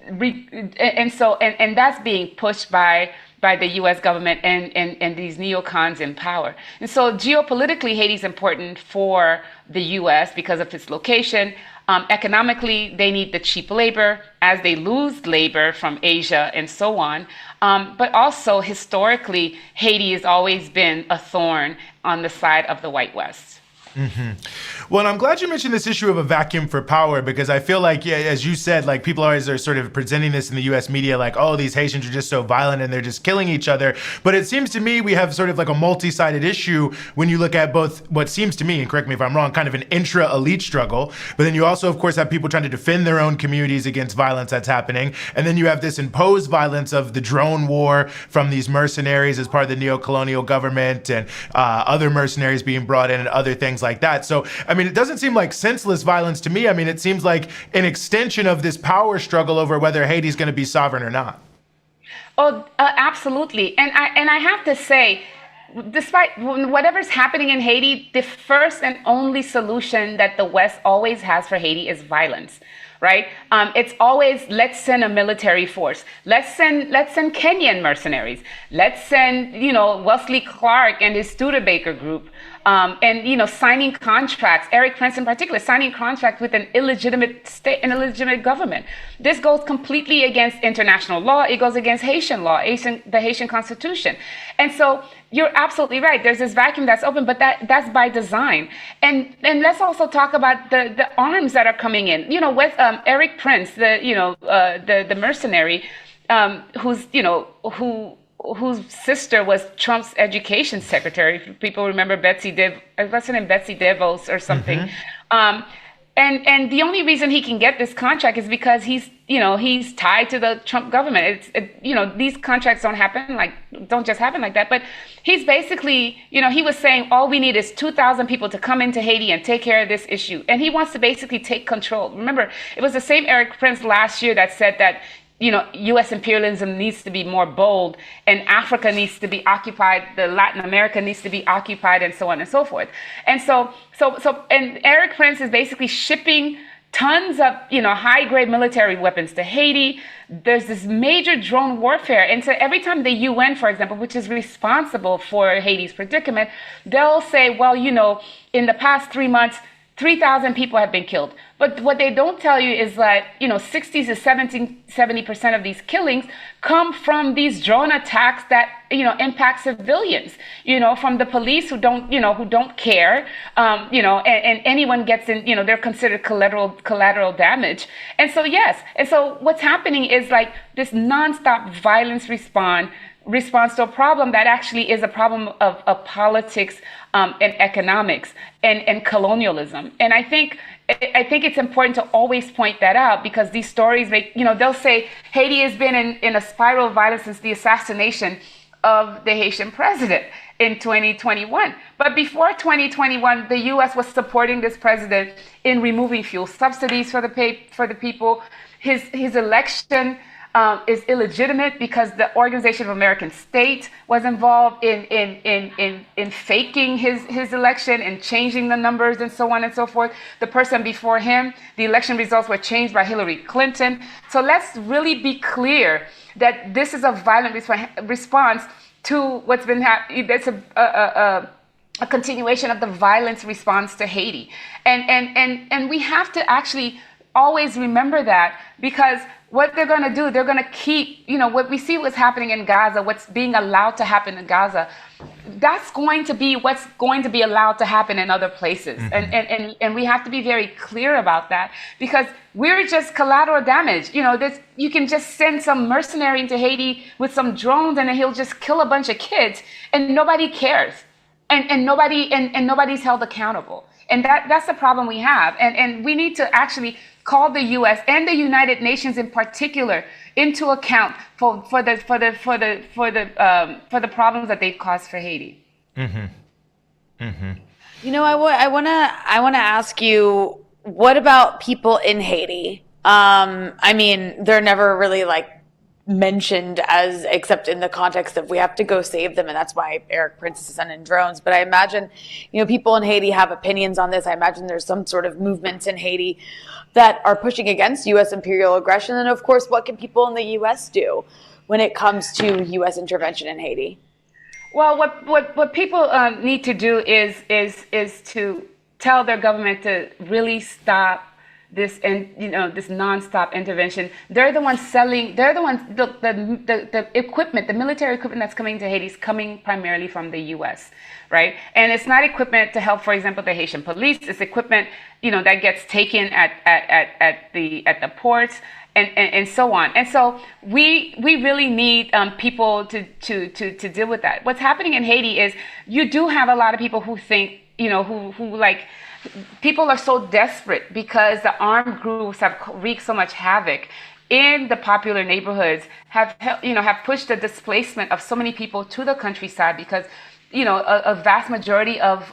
and that's being pushed by the U.S. government and these neocons in power. And so geopolitically, Haiti's important for the U.S. because of its location. Economically, they need the cheap labor as they lose labor from Asia and so on. But also historically, Haiti has always been a thorn on the side of the white West. Mm-hmm. Well, and I'm glad you mentioned this issue of a vacuum for power, because I feel like, yeah, as you said, like people always are sort of presenting this in the U.S. media like, oh, these Haitians are just so violent and they're just killing each other. But it seems to me we have sort of like a multi-sided issue when you look at both what seems to me, and correct me if I'm wrong, kind of an intra-elite struggle. But then you also, of course, have people trying to defend their own communities against violence that's happening. And then you have this imposed violence of the drone war from these mercenaries as part of the neo-colonial government, and other mercenaries being brought in and other things like that. So, I mean, it doesn't seem like senseless violence to me. I mean, it seems like an extension of this power struggle over whether Haiti's going to be sovereign or not. Oh, absolutely. And I have to say, despite whatever's happening in Haiti, the first and only solution that the West always has for Haiti is violence. Right? It's always, let's send a military force. Let's send Kenyan mercenaries. Let's send, Wesley Clark and his Studebaker group. And, signing contracts, Erik Prince in particular, signing contracts with an illegitimate state, an illegitimate government. This goes completely against international law. It goes against Haitian law, the Haitian Constitution. And so you're absolutely right. There's this vacuum that's open, but that's by design. And let's also talk about the arms that are coming in. With Erik Prince, the mercenary, whose sister was Trump's education secretary. People remember Betsy DeVos or something. Mm-hmm. And the only reason he can get this contract is because he's tied to the Trump government. These contracts don't just happen like that. But he's basically, he was saying all we need is 2,000 people to come into Haiti and take care of this issue. And he wants to basically take control. Remember, it was the same Erik Prince last year that said that U.S. imperialism needs to be more bold, and Africa needs to be occupied, the Latin America needs to be occupied, and so on and so forth. And and Erik Prince is basically shipping tons of, high-grade military weapons to Haiti. There's this major drone warfare. And so every time the UN, for example, which is responsible for Haiti's predicament, they'll say, well, in the past 3 months, 3,000 people have been killed. But what they don't tell you is that, 60 to 70% of these killings come from these drone attacks that, impact civilians, from the police who don't care, and anyone gets in, they're considered collateral damage. And so, yes. And so what's happening is like this nonstop violence response to a problem that actually is a problem of politics and economics and colonialism. And I think it's important to always point that out, because these stories make, they'll say Haiti has been in a spiral of violence since the assassination of the Haitian president in 2021. But before 2021, the U.S. was supporting this president in removing fuel subsidies for the people. His election is illegitimate because the Organization of American States was involved in faking his election and changing the numbers and so on and so forth. The person before him, the election results were changed by Hillary Clinton. So let's really be clear that this is a violent response to what's been happening. That's a continuation of the violence response to Haiti. And we have to actually always remember that, because what they're going to do, they're going to keep, what we see what's happening in Gaza, what's being allowed to happen in Gaza, that's going to be what's going to be allowed to happen in other places. Mm-hmm. And we have to be very clear about that, because we're just collateral damage. You can just send some mercenary into Haiti with some drones and he'll just kill a bunch of kids and nobody cares. And nobody's held accountable. And that's the problem we have. And we need to actually call the U.S. and the United Nations in particular into account for the problems that they've caused for Haiti. Mm-hmm. Mm-hmm. I wanna ask you, what about people in Haiti? They're never really mentioned as, except in the context of we have to go save them, and that's why Erik Prince is sending drones. But I imagine, people in Haiti have opinions on this. I imagine there's some sort of movements in Haiti that are pushing against U.S. imperial aggression. And of course, what can people in the U.S. do when it comes to U.S. intervention in Haiti? Well, what people need to do is to tell their government to really stop this, and this nonstop intervention. They're the ones selling. They're the ones. The equipment, the military equipment that's coming to Haiti is coming primarily from the U.S. Right, and it's not equipment to help, for example, the Haitian police. It's equipment, that gets taken at the ports and so on. And so we really need people to deal with that. What's happening in Haiti is you do have a lot of people who think, who like. People are so desperate because the armed groups have wreaked so much havoc in the popular neighborhoods, have pushed the displacement of so many people to the countryside, because a vast majority of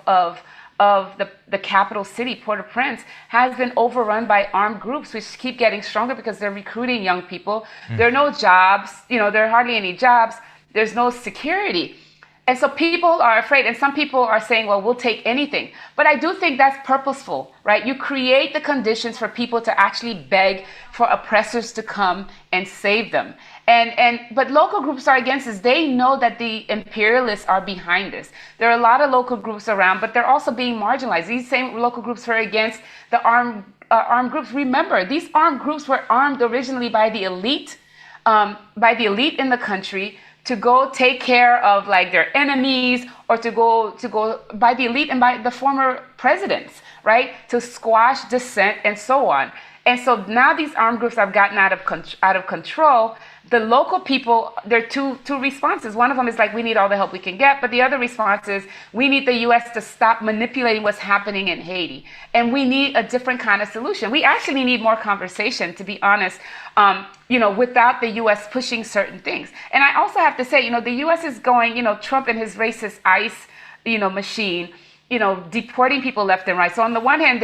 the capital city, Port-au-Prince, has been overrun by armed groups, which keep getting stronger because they're recruiting young people. There are no jobs, there are hardly any jobs. There's no security. And so people are afraid, and some people are saying, well, we'll take anything. But I do think that's purposeful, right? You create the conditions for people to actually beg for oppressors to come and save them. But local groups are against this. They know that the imperialists are behind this. There are a lot of local groups around, but they're also being marginalized. These same local groups are against the armed groups. Remember, these armed groups were armed originally by the elite in the country, to go take care of like their enemies, or to go by the elite and by the former presidents, right? To squash dissent and so on. And so now these armed groups have gotten out of control. The local people, there are two responses. One of them is like, we need all the help we can get. But the other response is, we need the U.S. to stop manipulating what's happening in Haiti. And we need a different kind of solution. We actually need more conversation, to be honest, without the U.S. pushing certain things. And I also have to say, the U.S. is going, Trump and his racist ICE, machine, deporting people left and right. So on the one hand,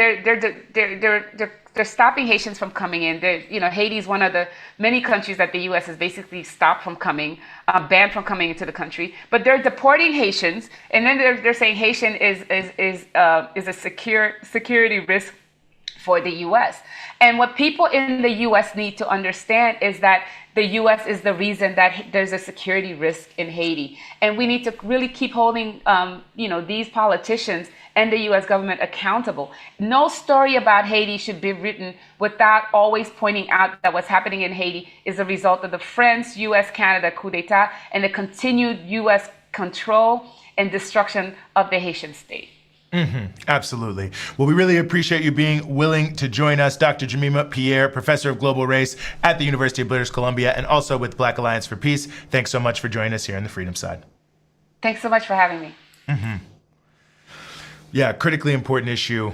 they're stopping Haitians from coming in. Haiti is one of the many countries that the U.S. has basically stopped from coming, banned from coming into the country. But they're deporting Haitians, and then they're saying Haitian is a security risk for the U.S. And what people in the U.S. need to understand is that the U.S. is the reason that there's a security risk in Haiti. And we need to really keep holding, these politicians and the U.S. government accountable. No story about Haiti should be written without always pointing out that what's happening in Haiti is a result of the France, U.S., Canada coup d'etat and the continued U.S. control and destruction of the Haitian state. Mm-hmm. Absolutely. Well, we really appreciate you being willing to join us, Dr. Jemima Pierre, professor of global race at the University of British Columbia and also with Black Alliance for Peace. Thanks so much for joining us here on the Freedom Side. Thanks so much for having me. Mm-hmm. Yeah, critically important issue.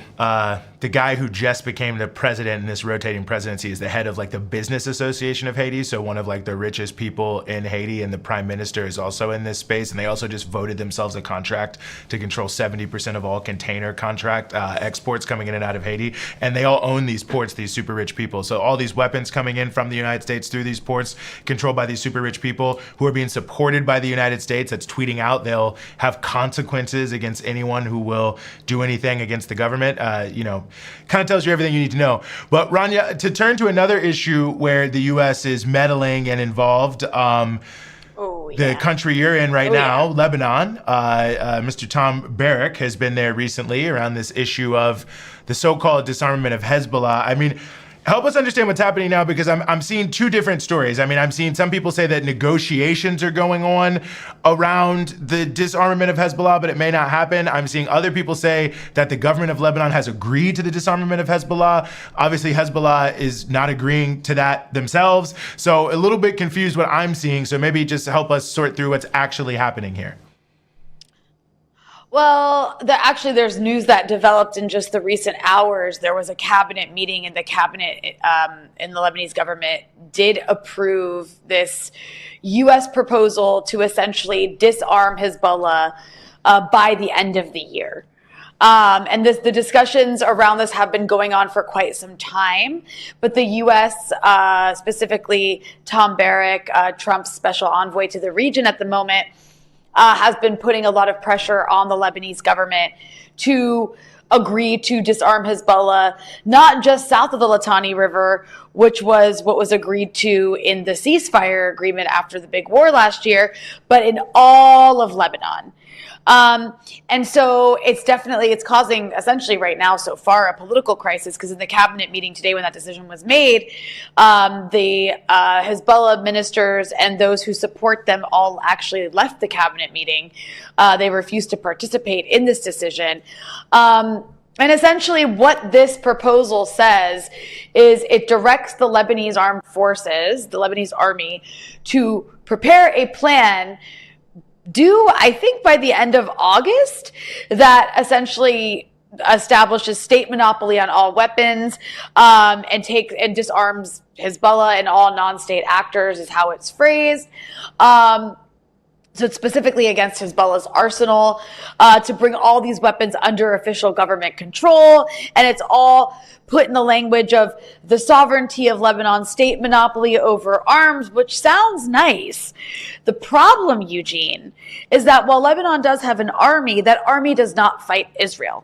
The guy who just became the president in this rotating presidency is the head of like the Business Association of Haiti, so one of like the richest people in Haiti, and the prime minister is also in this space, and they also just voted themselves a contract to control 70% of all container contract exports coming in and out of Haiti, and they all own these ports, these super rich people. So all these weapons coming in from the United States through these ports controlled by these super rich people who are being supported by the United States, that's tweeting out they'll have consequences against anyone who will do anything against the government. Kind of tells you everything you need to know. But Rania, to turn to another issue where the U.S. is meddling and involved, the country you're in right now, Lebanon, Mr. Tom Barrack has been there recently around this issue of the so-called disarmament of Hezbollah. I mean, help us understand what's happening now, because I'm seeing two different stories. I mean, I'm seeing some people say that negotiations are going on around the disarmament of Hezbollah, but it may not happen. I'm seeing other people say that the government of Lebanon has agreed to the disarmament of Hezbollah. Obviously, Hezbollah is not agreeing to that themselves. So a little bit confused what I'm seeing. So maybe just help us sort through what's actually happening here. Well, there's news that developed in just the recent hours. There was a cabinet meeting, and the cabinet in the Lebanese government did approve this U.S. proposal to essentially disarm Hezbollah by the end of the year. And the discussions around this have been going on for quite some time. But the U.S., specifically Tom Barrack, Trump's special envoy to the region at the moment, has been putting a lot of pressure on the Lebanese government to agree to disarm Hezbollah, not just south of the Litani River, which was what was agreed to in the ceasefire agreement after the big war last year, but in all of Lebanon. And so it's causing essentially right now so far a political crisis, because in the cabinet meeting today when that decision was made, the Hezbollah ministers and those who support them all actually left the cabinet meeting. They refused to participate in this decision. And essentially what this proposal says is it directs the Lebanese armed forces, the Lebanese army, to prepare a plan due, I think, by the end of August, that essentially establishes state monopoly on all weapons, and disarms Hezbollah and all non-state actors, is how it's phrased. So it's specifically against Hezbollah's arsenal, to bring all these weapons under official government control. And it's all put in the language of the sovereignty of Lebanon, state monopoly over arms, which sounds nice. The problem, Eugene, is that while Lebanon does have an army, that army does not fight Israel.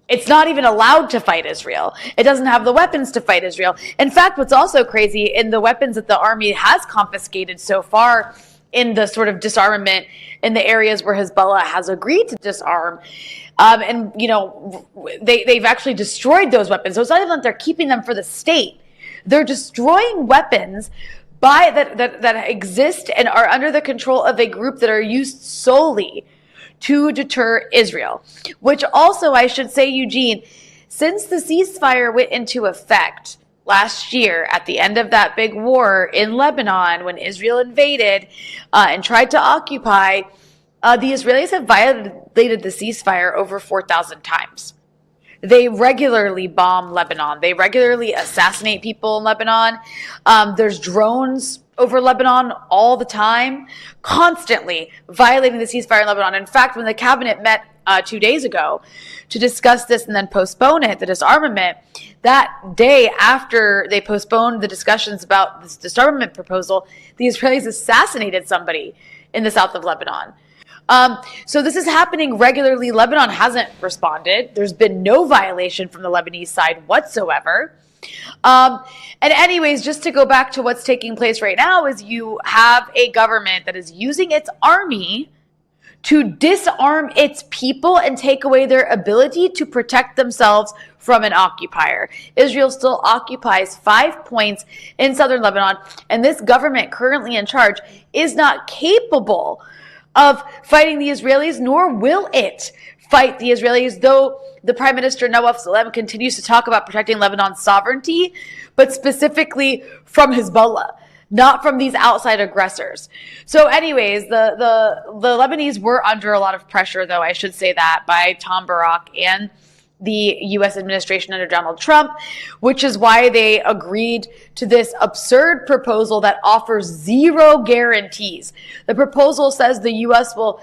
It's not even allowed to fight Israel. It doesn't have the weapons to fight Israel. In fact, what's also crazy, in the weapons that the army has confiscated so far in the sort of disarmament in the areas where Hezbollah has agreed to disarm, and, you know, they've actually destroyed those weapons. So it's not even that they're keeping them for the state. They're destroying weapons that exist and are under the control of a group that are used solely to deter Israel. Which also, I should say, Eugene, since the ceasefire went into effect last year at the end of that big war in Lebanon, when Israel invaded and tried to occupy, the Israelis have violated the ceasefire over 4,000 times. They regularly bomb Lebanon. They regularly assassinate people in Lebanon. There's drones over Lebanon all the time, constantly violating the ceasefire in Lebanon. In fact, when the cabinet met 2 days ago to discuss this and then postpone it, the disarmament, that day after they postponed the discussions about this disarmament proposal, the Israelis assassinated somebody in the south of Lebanon. So this is happening regularly. Lebanon hasn't responded. There's been no violation from the Lebanese side whatsoever. And anyways, just to go back to what's taking place right now, is you have a government that is using its army to disarm its people and take away their ability to protect themselves from an occupier. Israel still occupies 5 points in southern Lebanon, and this government currently in charge is not capable of fighting the Israelis, nor will it fight the Israelis, though the Prime Minister Nawaf Salem continues to talk about protecting Lebanon's sovereignty, but specifically from Hezbollah, not from these outside aggressors. So anyways, the Lebanese were under a lot of pressure, though, I should say that, by Tom Barrack and the U.S. administration under Donald Trump, which is why they agreed to this absurd proposal that offers zero guarantees. The proposal says the U.S. will,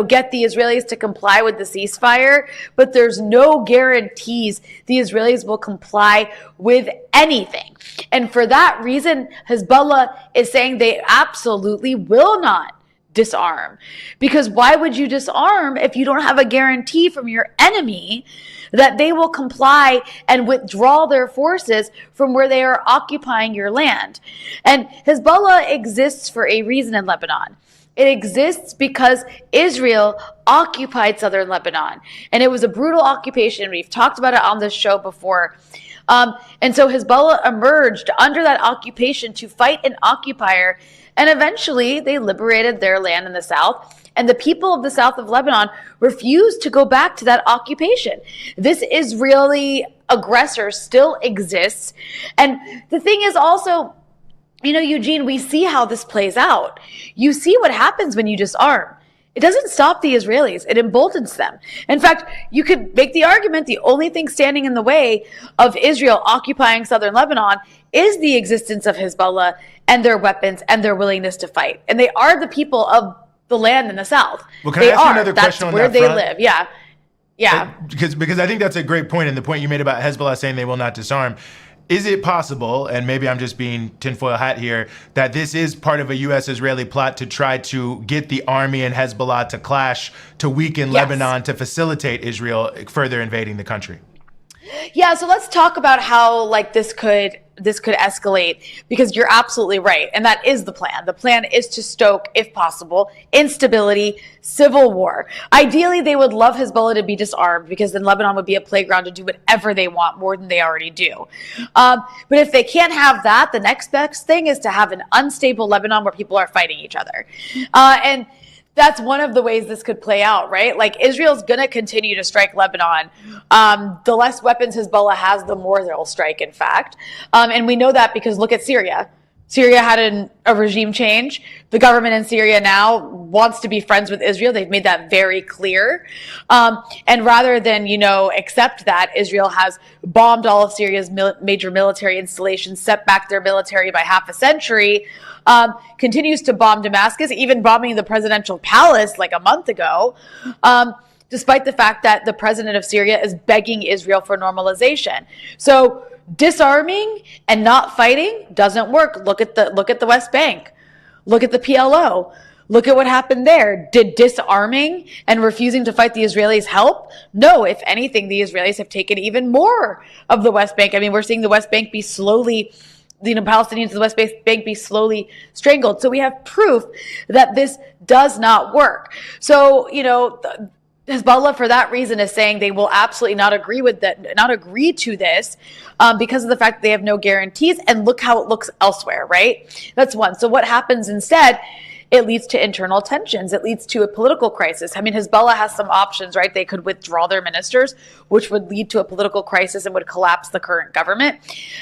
get the Israelis to comply with the ceasefire, but there's no guarantees the Israelis will comply with anything. And for that reason, Hezbollah is saying they absolutely will not disarm. Because why would you disarm if you don't have a guarantee from your enemy that they will comply and withdraw their forces from where they are occupying your land? And Hezbollah exists for a reason in Lebanon. It exists because Israel occupied southern Lebanon, and it was a brutal occupation. We've talked about it on this show before. And so Hezbollah emerged under that occupation to fight an occupier, and eventually they liberated their land in the south. And the people of the south of Lebanon refused to go back to that occupation. This Israeli aggressor still exists. And the thing is also, Eugene, we see how this plays out. You see what happens when you disarm. It doesn't stop the Israelis. It emboldens them. In fact, you could make the argument the only thing standing in the way of Israel occupying southern Lebanon is the existence of Hezbollah and their weapons and their willingness to fight. And they are the people of the land in the south. Well, can I ask you another question on that front? That's where they live, yeah. Yeah. Because I think that's a great point, and the point you made about Hezbollah saying they will not disarm. Is it possible, and maybe I'm just being tinfoil hat here, that this is part of a U.S.-Israeli plot to try to get the army and Hezbollah to clash, to weaken Lebanon, to facilitate Israel further invading the country? Yeah, so let's talk about how like this could escalate, because you're absolutely right. And that is the plan. The plan is to stoke, if possible, instability, civil war. Ideally, they would love Hezbollah to be disarmed, because then Lebanon would be a playground to do whatever they want, more than they already do. But if they can't have that, the next best thing is to have an unstable Lebanon where people are fighting each other. And that's one of the ways this could play out, right? Like, Israel's going to continue to strike Lebanon. The less weapons Hezbollah has, the more they'll strike, in fact. And we know that because look at Syria. Syria had a regime change. The government in Syria now wants to be friends with Israel. They've made that very clear. And rather than, accept that, Israel has bombed all of Syria's major military installations, set back their military by half a century, continues to bomb Damascus, even bombing the presidential palace like a month ago, despite the fact that the president of Syria is begging Israel for normalization. So disarming and not fighting doesn't work. Look at the West Bank. Look at the PLO. Look at what happened there. Did disarming and refusing to fight the Israelis help? No. If anything, the Israelis have taken even more of the West Bank. I mean, we're seeing the West Bank be slowly, Palestinians in the West Bank be slowly strangled. So we have proof that this does not work. So, Hezbollah, for that reason, is saying they will absolutely not agree to this because of the fact that they have no guarantees. And look how it looks elsewhere, right? That's one. So what happens instead? It leads to internal tensions. It leads to a political crisis. I mean, Hezbollah has some options, right? They could withdraw their ministers, which would lead to a political crisis and would collapse the current government.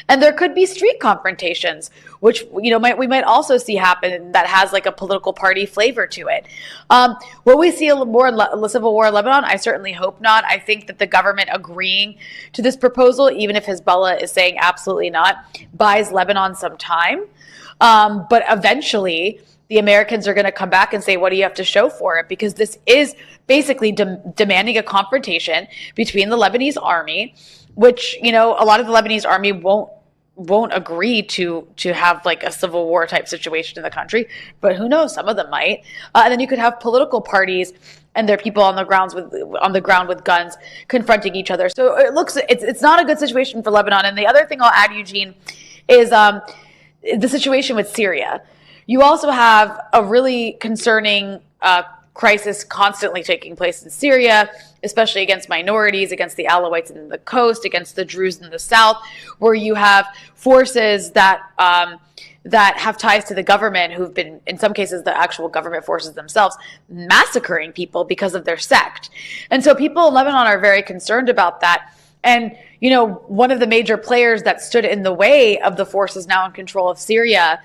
And there could be street confrontations, which, we might also see happen that has like a political party flavor to it. Will we see a civil war in Lebanon? I certainly hope not. I think that the government agreeing to this proposal, even if Hezbollah is saying absolutely not, buys Lebanon some time. But eventually, the Americans are going to come back and say, what do you have to show for it? Because this is basically demanding a confrontation between the Lebanese army, which, a lot of the Lebanese army won't agree to have like a civil war type situation in the country. But who knows? Some of them might. And then you could have political parties and their people on the ground with guns confronting each other. So it's not a good situation for Lebanon. And the other thing I'll add, Eugene, is the situation with Syria. You also have a really concerning crisis constantly taking place in Syria, especially against minorities, against the Alawites in the coast, against the Druze in the south, where you have forces that have ties to the government who've been, in some cases, the actual government forces themselves, massacring people because of their sect. And so people in Lebanon are very concerned about that. And, one of the major players that stood in the way of the forces now in control of Syria,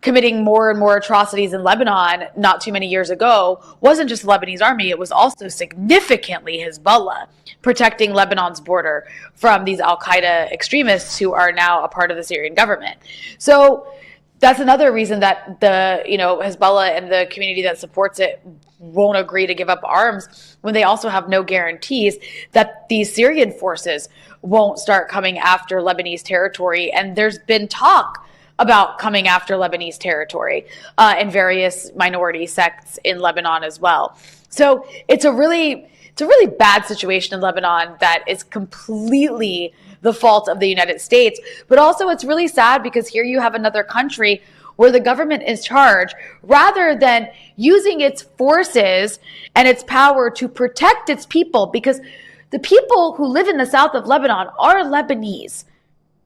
committing more and more atrocities in Lebanon not too many years ago, wasn't just the Lebanese army, it was also significantly Hezbollah protecting Lebanon's border from these al-Qaeda extremists who are now a part of the Syrian government. So that's another reason that the Hezbollah and the community that supports it won't agree to give up arms when they also have no guarantees that these Syrian forces won't start coming after Lebanese territory. And there's been talk about coming after Lebanese territory in various minority sects in Lebanon as well. So it's a really bad situation in Lebanon that is completely the fault of the United States. But also it's really sad because here you have another country where the government is charged, rather than using its forces and its power to protect its people, because the people who live in the south of Lebanon are Lebanese.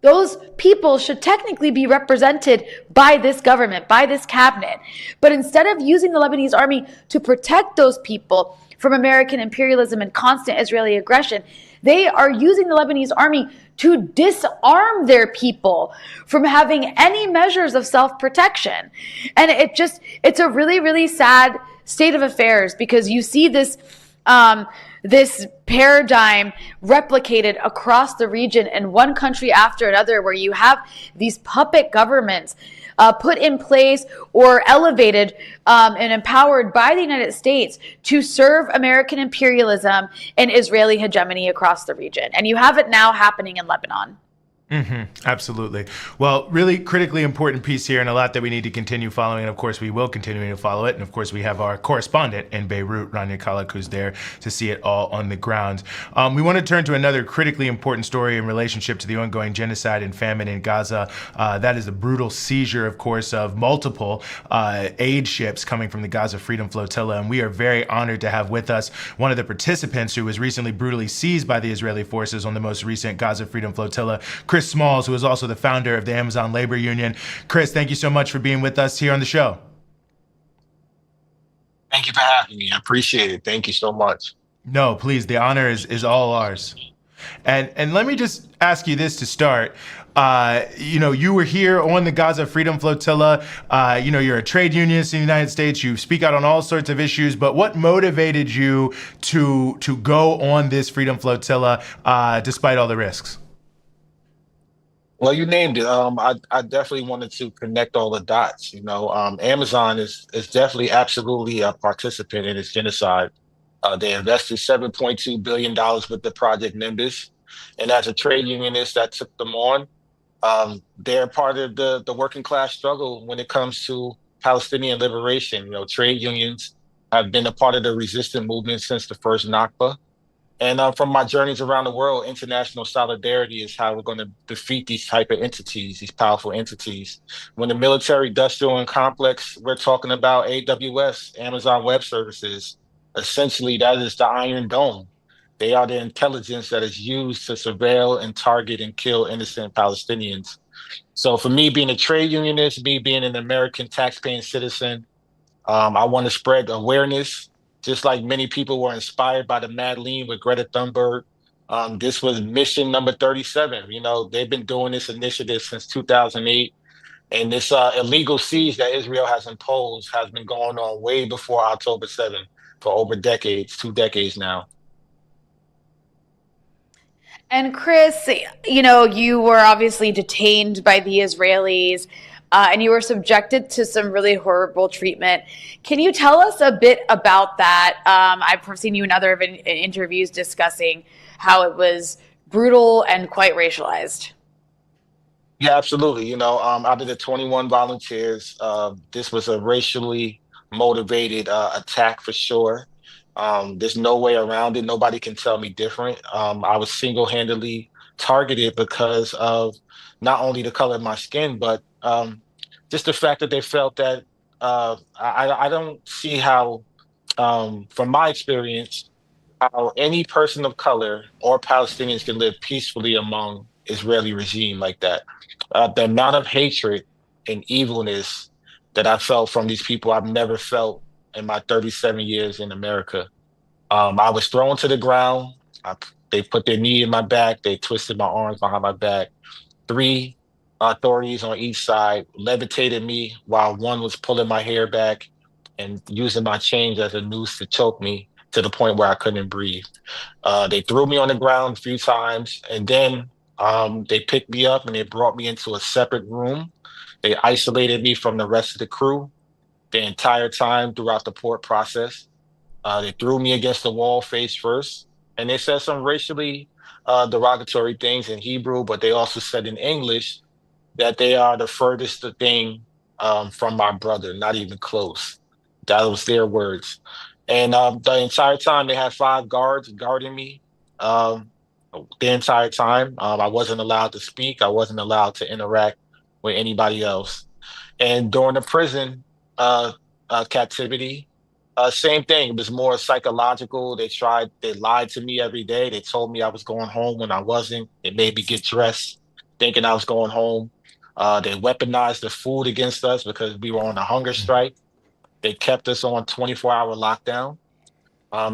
Those people should technically be represented by this government, by this cabinet. But instead of using the Lebanese army to protect those people from American imperialism and constant Israeli aggression, they are using the Lebanese army to disarm their people from having any measures of self-protection. And it's a really, really sad state of affairs, because you see this paradigm replicated across the region in one country after another, where you have these puppet governments put in place or elevated and empowered by the United States to serve American imperialism and Israeli hegemony across the region. And you have it now happening in Lebanon. Absolutely. Well, really critically important piece here, and a lot that we need to continue following. And of course, we will continue to follow it. And of course, we have our correspondent in Beirut, Rania, Khalek, who's there to see it all on the ground. We want to turn to another critically important story in relationship to the ongoing genocide and famine in Gaza. That is the brutal seizure, of course, of multiple aid ships coming from the Gaza Freedom Flotilla. And we are very honored to have with us one of the participants who was recently brutally seized by the Israeli forces on the most recent Gaza Freedom Flotilla, Chris Smalls, who is also the founder of the Amazon Labor Union. Chris, thank you so much for being with us here on the show. Thank you for having me. I appreciate it. Thank you so much. No, please. The honor is all ours. And let me just ask you this to start. You were here on the Gaza Freedom Flotilla. You're a trade unionist in the United States. You speak out on all sorts of issues. But what motivated you to go on this Freedom Flotilla despite all the risks? Well, you named it. I definitely wanted to connect all the dots. Amazon is definitely absolutely a participant in this genocide. They invested $7.2 billion with the Project Nimbus. And as a trade unionist that took them on, they're part of the working class struggle when it comes to Palestinian liberation. Trade unions have been a part of the resistance movement since the first Nakba. And from my journeys around the world, international solidarity is how we're going to defeat these type of entities, these powerful entities. When the military-industrial complex, we're talking about AWS, Amazon Web Services. Essentially, that is the Iron Dome. They are the intelligence that is used to surveil and target and kill innocent Palestinians. So for me, being a trade unionist, me being an American taxpaying citizen, I want to spread awareness. Just like many people were inspired by the Mad Lean with Greta Thunberg, this was mission number 37. They've been doing this initiative since 2008. And this illegal siege that Israel has imposed has been going on way before October 7th for over decades, 2 decades now. And Chris, you were obviously detained by the Israelis. And you were subjected to some really horrible treatment. Can you tell us a bit about that? I've seen you in other interviews discussing how it was brutal and quite racialized. Yeah, absolutely. Out of the 21 volunteers, this was a racially motivated attack for sure. There's no way around it. Nobody can tell me different. I was single-handedly targeted because of not only the color of my skin, but just the fact that they felt that I don't see how, from my experience, how any person of color or Palestinians can live peacefully among Israeli regime like that. The amount of hatred and evilness that I felt from these people, I've never felt in my 37 years in America. I was thrown to the ground. They put their knee in my back. They twisted my arms behind my back. 3 authorities on each side levitated me while one was pulling my hair back and using my chains as a noose to choke me to the point where I couldn't breathe. They threw me on the ground a few times, and then they picked me up and they brought me into a separate room. They isolated me from the rest of the crew the entire time throughout the port process. They threw me against the wall face first, and they said some racially derogatory things in Hebrew, but they also said in English that they are the furthest thing from my brother, not even close. That was their words. And the entire time they had 5 guards guarding me the entire time. I wasn't allowed to speak. I wasn't allowed to interact with anybody else. And during the prison captivity, same thing. It was more psychological. They lied to me every day. They told me I was going home when I wasn't. They made me get dressed thinking I was going home. They weaponized the food against us because we were on a hunger strike. They kept us on 24-hour lockdown.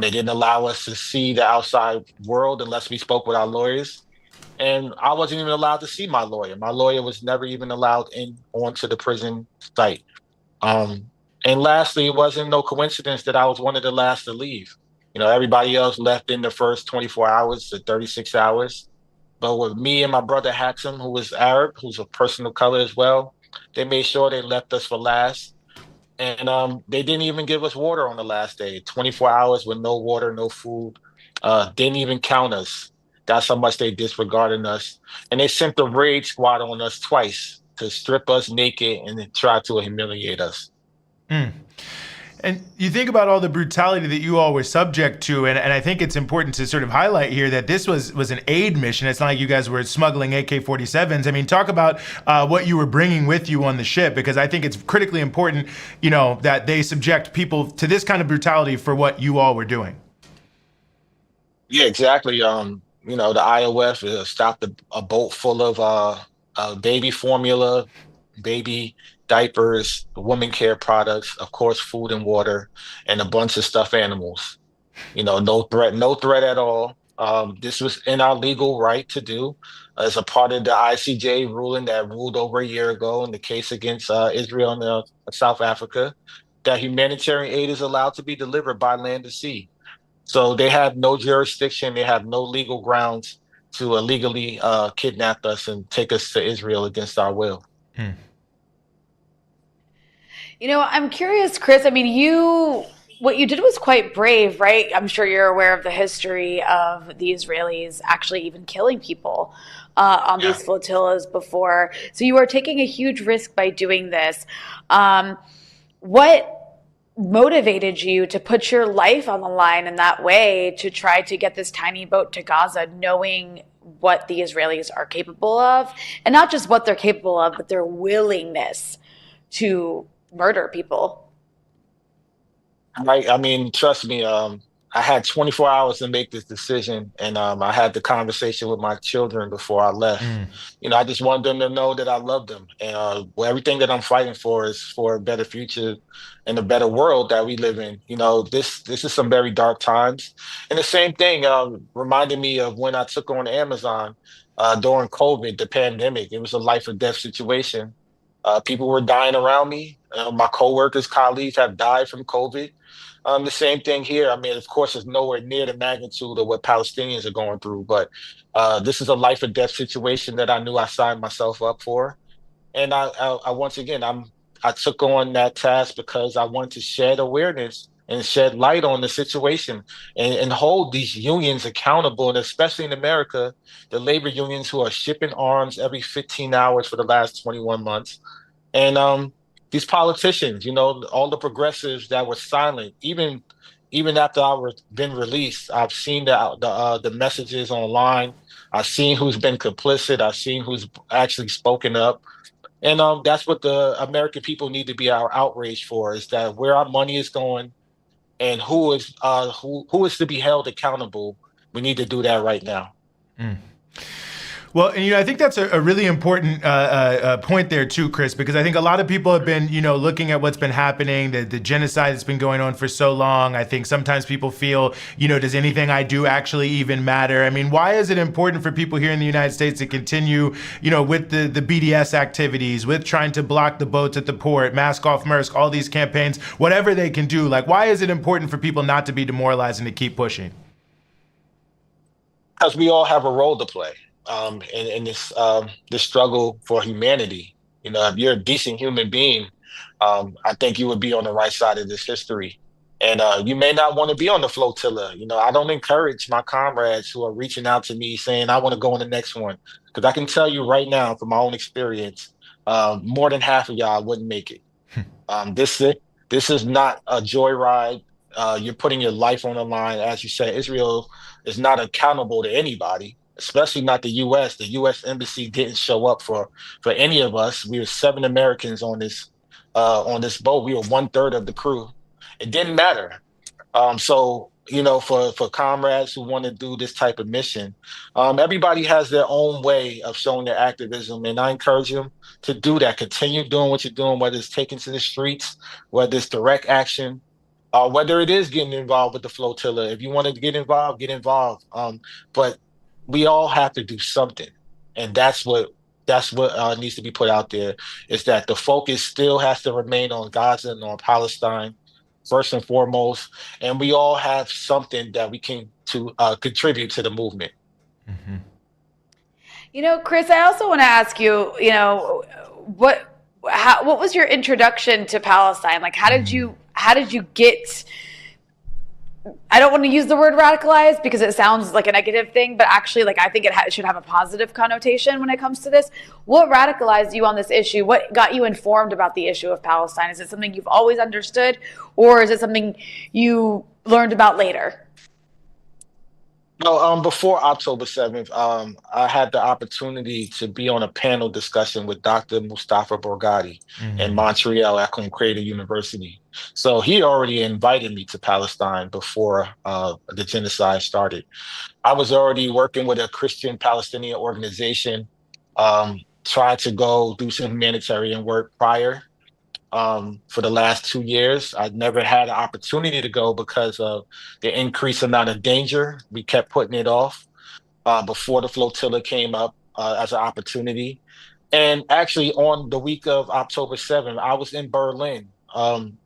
They didn't allow us to see the outside world unless we spoke with our lawyers. And I wasn't even allowed to see my lawyer. My lawyer was never even allowed onto the prison site. And lastly, it wasn't no coincidence that I was one of the last to leave. Everybody else left in the first 24 hours to 36 hours. But with me and my brother Haxam, who was Arab, who's a person of color as well, They made sure they left us for last. And they didn't even give us water on the last day. 24 hours with no water, no food. Didn't even count us. That's how much they disregarded us. And they sent the raid squad on us twice to strip us naked and then try to humiliate us. And you think about all the brutality that you all were subject to, and I think it's important to sort of highlight here that this was an aid mission. It's not like you guys were smuggling AK-47s. I mean, talk about what you were bringing with you on the ship, because I think it's critically important, that they subject people to this kind of brutality for what you all were doing. Yeah, exactly. The IOF stopped a boat full of baby formula, baby diapers, women care products, of course, food and water, and a bunch of stuffed animals. No threat at all. This was in our legal right to do as a part of the ICJ ruling that ruled over a year ago in the case against Israel and South Africa, that humanitarian aid is allowed to be delivered by land to sea. So they have no jurisdiction, they have no legal grounds to illegally kidnap us and take us to Israel against our will. I'm curious, Chris. I mean, what you did was quite brave, right? I'm sure you're aware of the history of the Israelis actually even killing people on these flotillas before. So you are taking a huge risk by doing this. What motivated you to put your life on the line in that way to try to get this tiny boat to Gaza, knowing what the Israelis are capable of, and not just what they're capable of, but their willingness to murder people? Right. I mean, trust me, I had 24 hours to make this decision, and I had the conversation with my children before I left. I just wanted them to know that I love them, and everything that I'm fighting for is for a better future and a better world that we live in. This is some very dark times, and the same thing reminded me of when I took on Amazon during COVID, the pandemic. It was a life or death situation. People were dying around me. My coworkers, colleagues have died from COVID. The same thing here. I mean, of course, it's nowhere near the magnitude of what Palestinians are going through, but this is a life or death situation that I knew I signed myself up for. And I once again, I took on that task because I want to shed awareness and shed light on the situation and hold these unions accountable, and especially in America, the labor unions who are shipping arms every 15 hours for the last 21 months. And these politicians, all the progressives that were silent, even after been released, I've seen the messages online. I've seen who's been complicit. I've seen who's actually spoken up. And that's what the American people need to be our outrage for, is that where our money is going and who is to be held accountable. We need to do that right now. Well, and I think that's a really important point there too, Chris, because I think a lot of people have been, looking at what's been happening, the genocide that's been going on for so long. I think sometimes people feel, does anything I do actually even matter? I mean, why is it important for people here in the United States to continue, with the BDS activities, with trying to block the boats at the port, mask off Maersk, all these campaigns, whatever they can do? Like, why is it important for people not to be demoralized and to keep pushing? Because we all have a role to play. In this struggle for humanity. If you're a decent human being, I think you would be on the right side of this history. And you may not want to be on the flotilla. I don't encourage my comrades who are reaching out to me saying, I want to go on the next one. Because I can tell you right now, from my own experience, more than half of y'all wouldn't make it. This is not a joyride. You're putting your life on the line. As you said, Israel is not accountable to anybody, especially not the U.S. The U.S. embassy didn't show up for any of us. We were 7 Americans on this boat. We were 1/3 of the crew. It didn't matter. So for comrades who want to do this type of mission, everybody has their own way of showing their activism, and I encourage them to do that. Continue doing what you're doing, whether it's taking to the streets, whether it's direct action, whether it is getting involved with the flotilla. If you want to get involved, get involved. But we all have to do something, and that's what needs to be put out there, is that the focus still has to remain on Gaza and on Palestine first and foremost, and we all have something that we can to contribute to the movement. Chris, I also want to ask you, what was your introduction to Palestine? Like, how did you get, I don't want to use the word radicalized because it sounds like a negative thing, but actually, like, I think it should have a positive connotation when it comes to this. What radicalized you on this issue? What got you informed about the issue of Palestine? Is it something you've always understood, or is it something you learned about later? No, before October 7th, I had the opportunity to be on a panel discussion with Dr. Mustafa Borgadi in Montreal at Concordia University. So he already invited me to Palestine before the genocide started. I was already working with a Christian Palestinian organization, trying to go do some humanitarian work prior. For the last 2 years, I'd never had an opportunity to go because of the increased amount of danger. We kept putting it off before the flotilla came up as an opportunity. And actually, on the week of October 7th, I was in Berlin,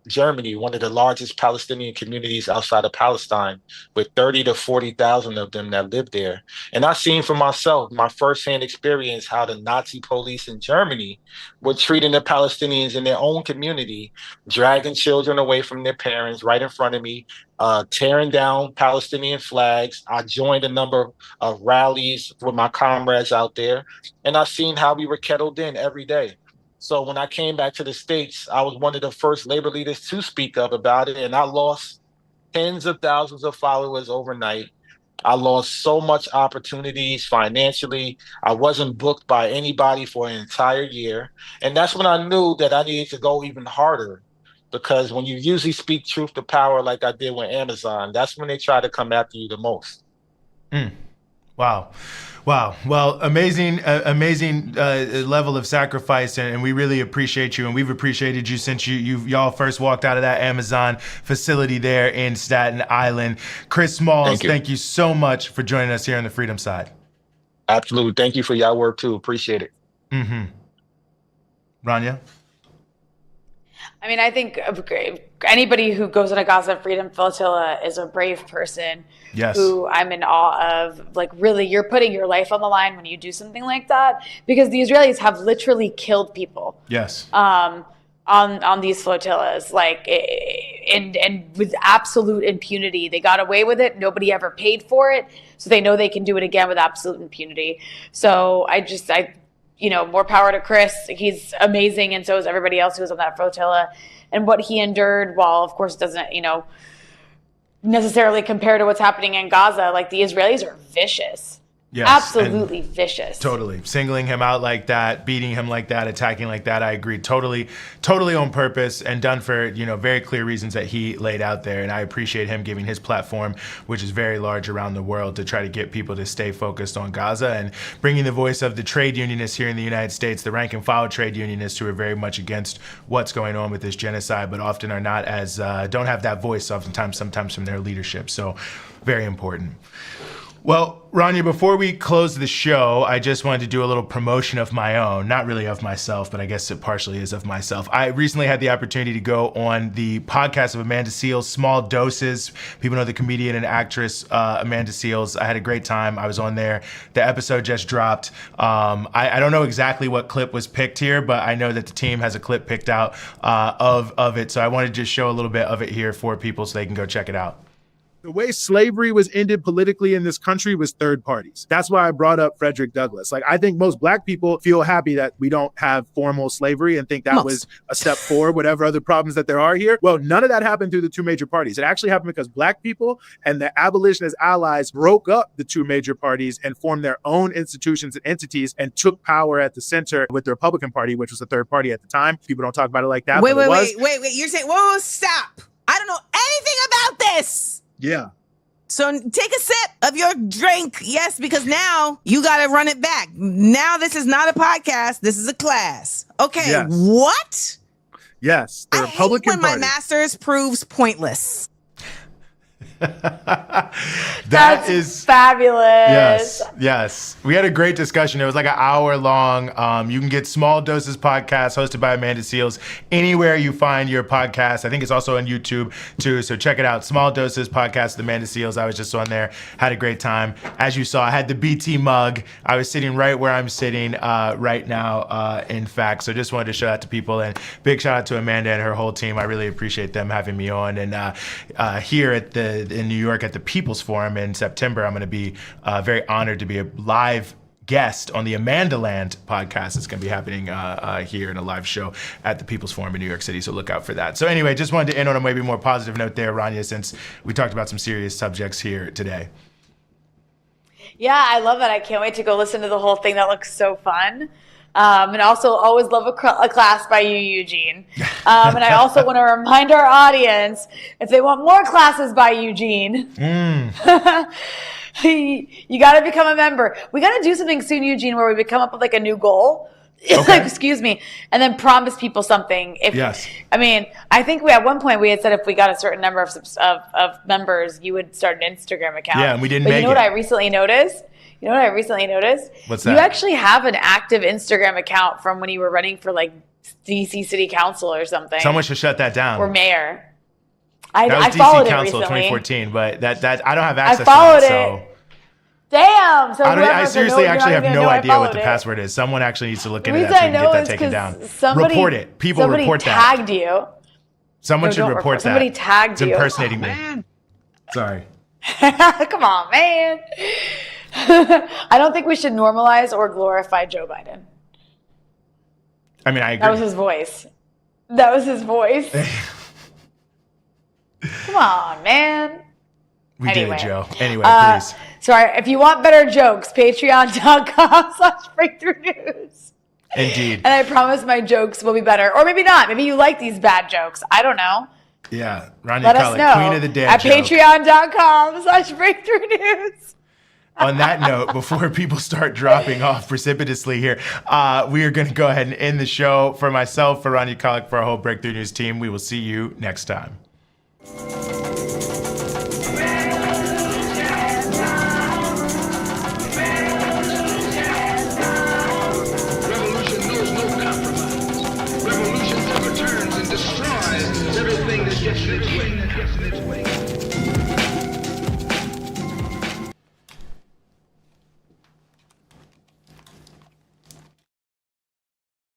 Germany, one of the largest Palestinian communities outside of Palestine, with 30 to 40,000 of them that live there. And I seen for myself, my firsthand experience, how the Nazi police in Germany were treating the Palestinians in their own community, dragging children away from their parents right in front of me, tearing down Palestinian flags. I joined a number of rallies with my comrades out there, and I seen how we were kettled in every day. So when I came back to the States, I was one of the first labor leaders to speak up about it, and I lost tens of thousands of followers overnight. I lost so much opportunities financially. I wasn't booked by anybody for an entire year. And that's when I knew that I needed to go even harder, because when you usually speak truth to power like I did with Amazon, that's when they try to come after you the most. Wow. Well, amazing level of sacrifice, and we really appreciate you, and we've appreciated you since y'all first walked out of that Amazon facility there in Staten Island. Chris Smalls, thank you so much for joining us here on the Freedom Side. Absolutely. Thank you for your work too. Appreciate it. Rania? I mean, I think anybody who goes on a Gaza Freedom Flotilla is a brave person. Yes. Who I'm in awe of. Like, really, you're putting your life on the line when you do something like that, because the Israelis have literally killed people. Yes. On these flotillas, like, and with absolute impunity. They got away with it. Nobody ever paid for it, so they know they can do it again with absolute impunity. So more power to Chris. He's amazing, and so is everybody else who was on that flotilla. And what he endured, while of course doesn't, necessarily compare to what's happening in Gaza, like, the Israelis are vicious. Yes, absolutely vicious. Totally. Singling him out like that, beating him like that, attacking like that. I agree. Totally on purpose, and done for, very clear reasons that he laid out there. And I appreciate him giving his platform, which is very large around the world, to try to get people to stay focused on Gaza, and bringing the voice of the trade unionists here in the United States, the rank and file trade unionists who are very much against what's going on with this genocide, but often are not as, don't have that voice sometimes from their leadership. So very important. Well, Rania, before we close the show, I just wanted to do a little promotion of my own, not really of myself, but I guess it partially is of myself. I recently had the opportunity to go on the podcast of Amanda Seales, Small Doses. People know the comedian and actress Amanda Seales. I had a great time. I was on there. The episode just dropped. I don't know exactly what clip was picked here, but I know that the team has a clip picked out of it. So I wanted to just show a little bit of it here for people so they can go check it out. The way slavery was ended politically in this country was third parties. That's why I brought up Frederick Douglass. Like, I think most Black people feel happy that we don't have formal slavery and think that was a step forward, whatever other problems that there are here. Well, none of that happened through the two major parties. It actually happened because Black people and the abolitionist allies broke up the two major parties and formed their own institutions and entities and took power at the center with the Republican Party, which was the third party at the time. People don't talk about it like that. Wait. You're saying, whoa, stop. I don't know anything about this. Yeah. So take a sip of your drink. Yes, because now you got to run it back. Now this is not a podcast. This is a class. Okay. Yes. What? Yes. The Republican Party. When my master's proves pointless. That's is fabulous. Yes. We had a great discussion. It was like an hour long. You can get Small Doses Podcast hosted by Amanda Seales anywhere you find your podcast. I think it's also on YouTube too. So check it out. Small Doses Podcast with Amanda Seales. I was just on there. Had a great time. As you saw, I had the BT mug. I was sitting right where I'm sitting right now, in fact. So just wanted to shout out to people, and big shout out to Amanda and her whole team. I really appreciate them having me on. And here in New York at the People's Forum in September, I'm going to be very honored to be a live guest on the Amanda Land podcast. It's going to be happening here in a live show at the People's Forum in New York City, so look out for that. So anyway, just wanted to end on a maybe more positive note there, Rania, since we talked about some serious subjects here today. Yeah, I love that. I can't wait to go listen to the whole thing. That looks so fun. And also always love a class by you, Eugene. And I also want to remind our audience, if they want more classes by Eugene, you got to become a member. We got to do something soon, Eugene, where we come up with like a new goal. Okay. Excuse me. And then promise people something. Yes. I mean, I think at one point we had said if we got a certain number of members, you would start an Instagram account. Yeah, and we didn't but make it. You know what I recently noticed? What's that? You actually have an active Instagram account from when you were running for like DC City Council or something. Someone should shut that down. Or mayor. That was I DC followed Council it recently. 2014, but that I don't have access I followed to that. So. Damn. So I seriously actually have no idea what the it. password is. Someone actually needs to look into The that reason so we I know can get is that taken down. Report it. People somebody report that. tagged you. Someone should report that. Somebody tagged it's you. Impersonating me. Sorry. Come on, man. I don't think we should normalize or glorify Joe Biden. I mean, I agree. That was his voice. Come on, man. We did it, Joe. Anyway, please. Sorry, if you want better jokes, patreon.com/breakthrough-news. Indeed. And I promise my jokes will be better. Or maybe not. Maybe you like these bad jokes. I don't know. Yeah. Rania Let us know Khalek, Queen of the Dad at joke. patreon.com/breakthrough-news. On that note, before people start dropping off precipitously here, we are going to go ahead and end the show. For myself, for Rania Khalek, for our whole Breakthrough News team, we will see you next time.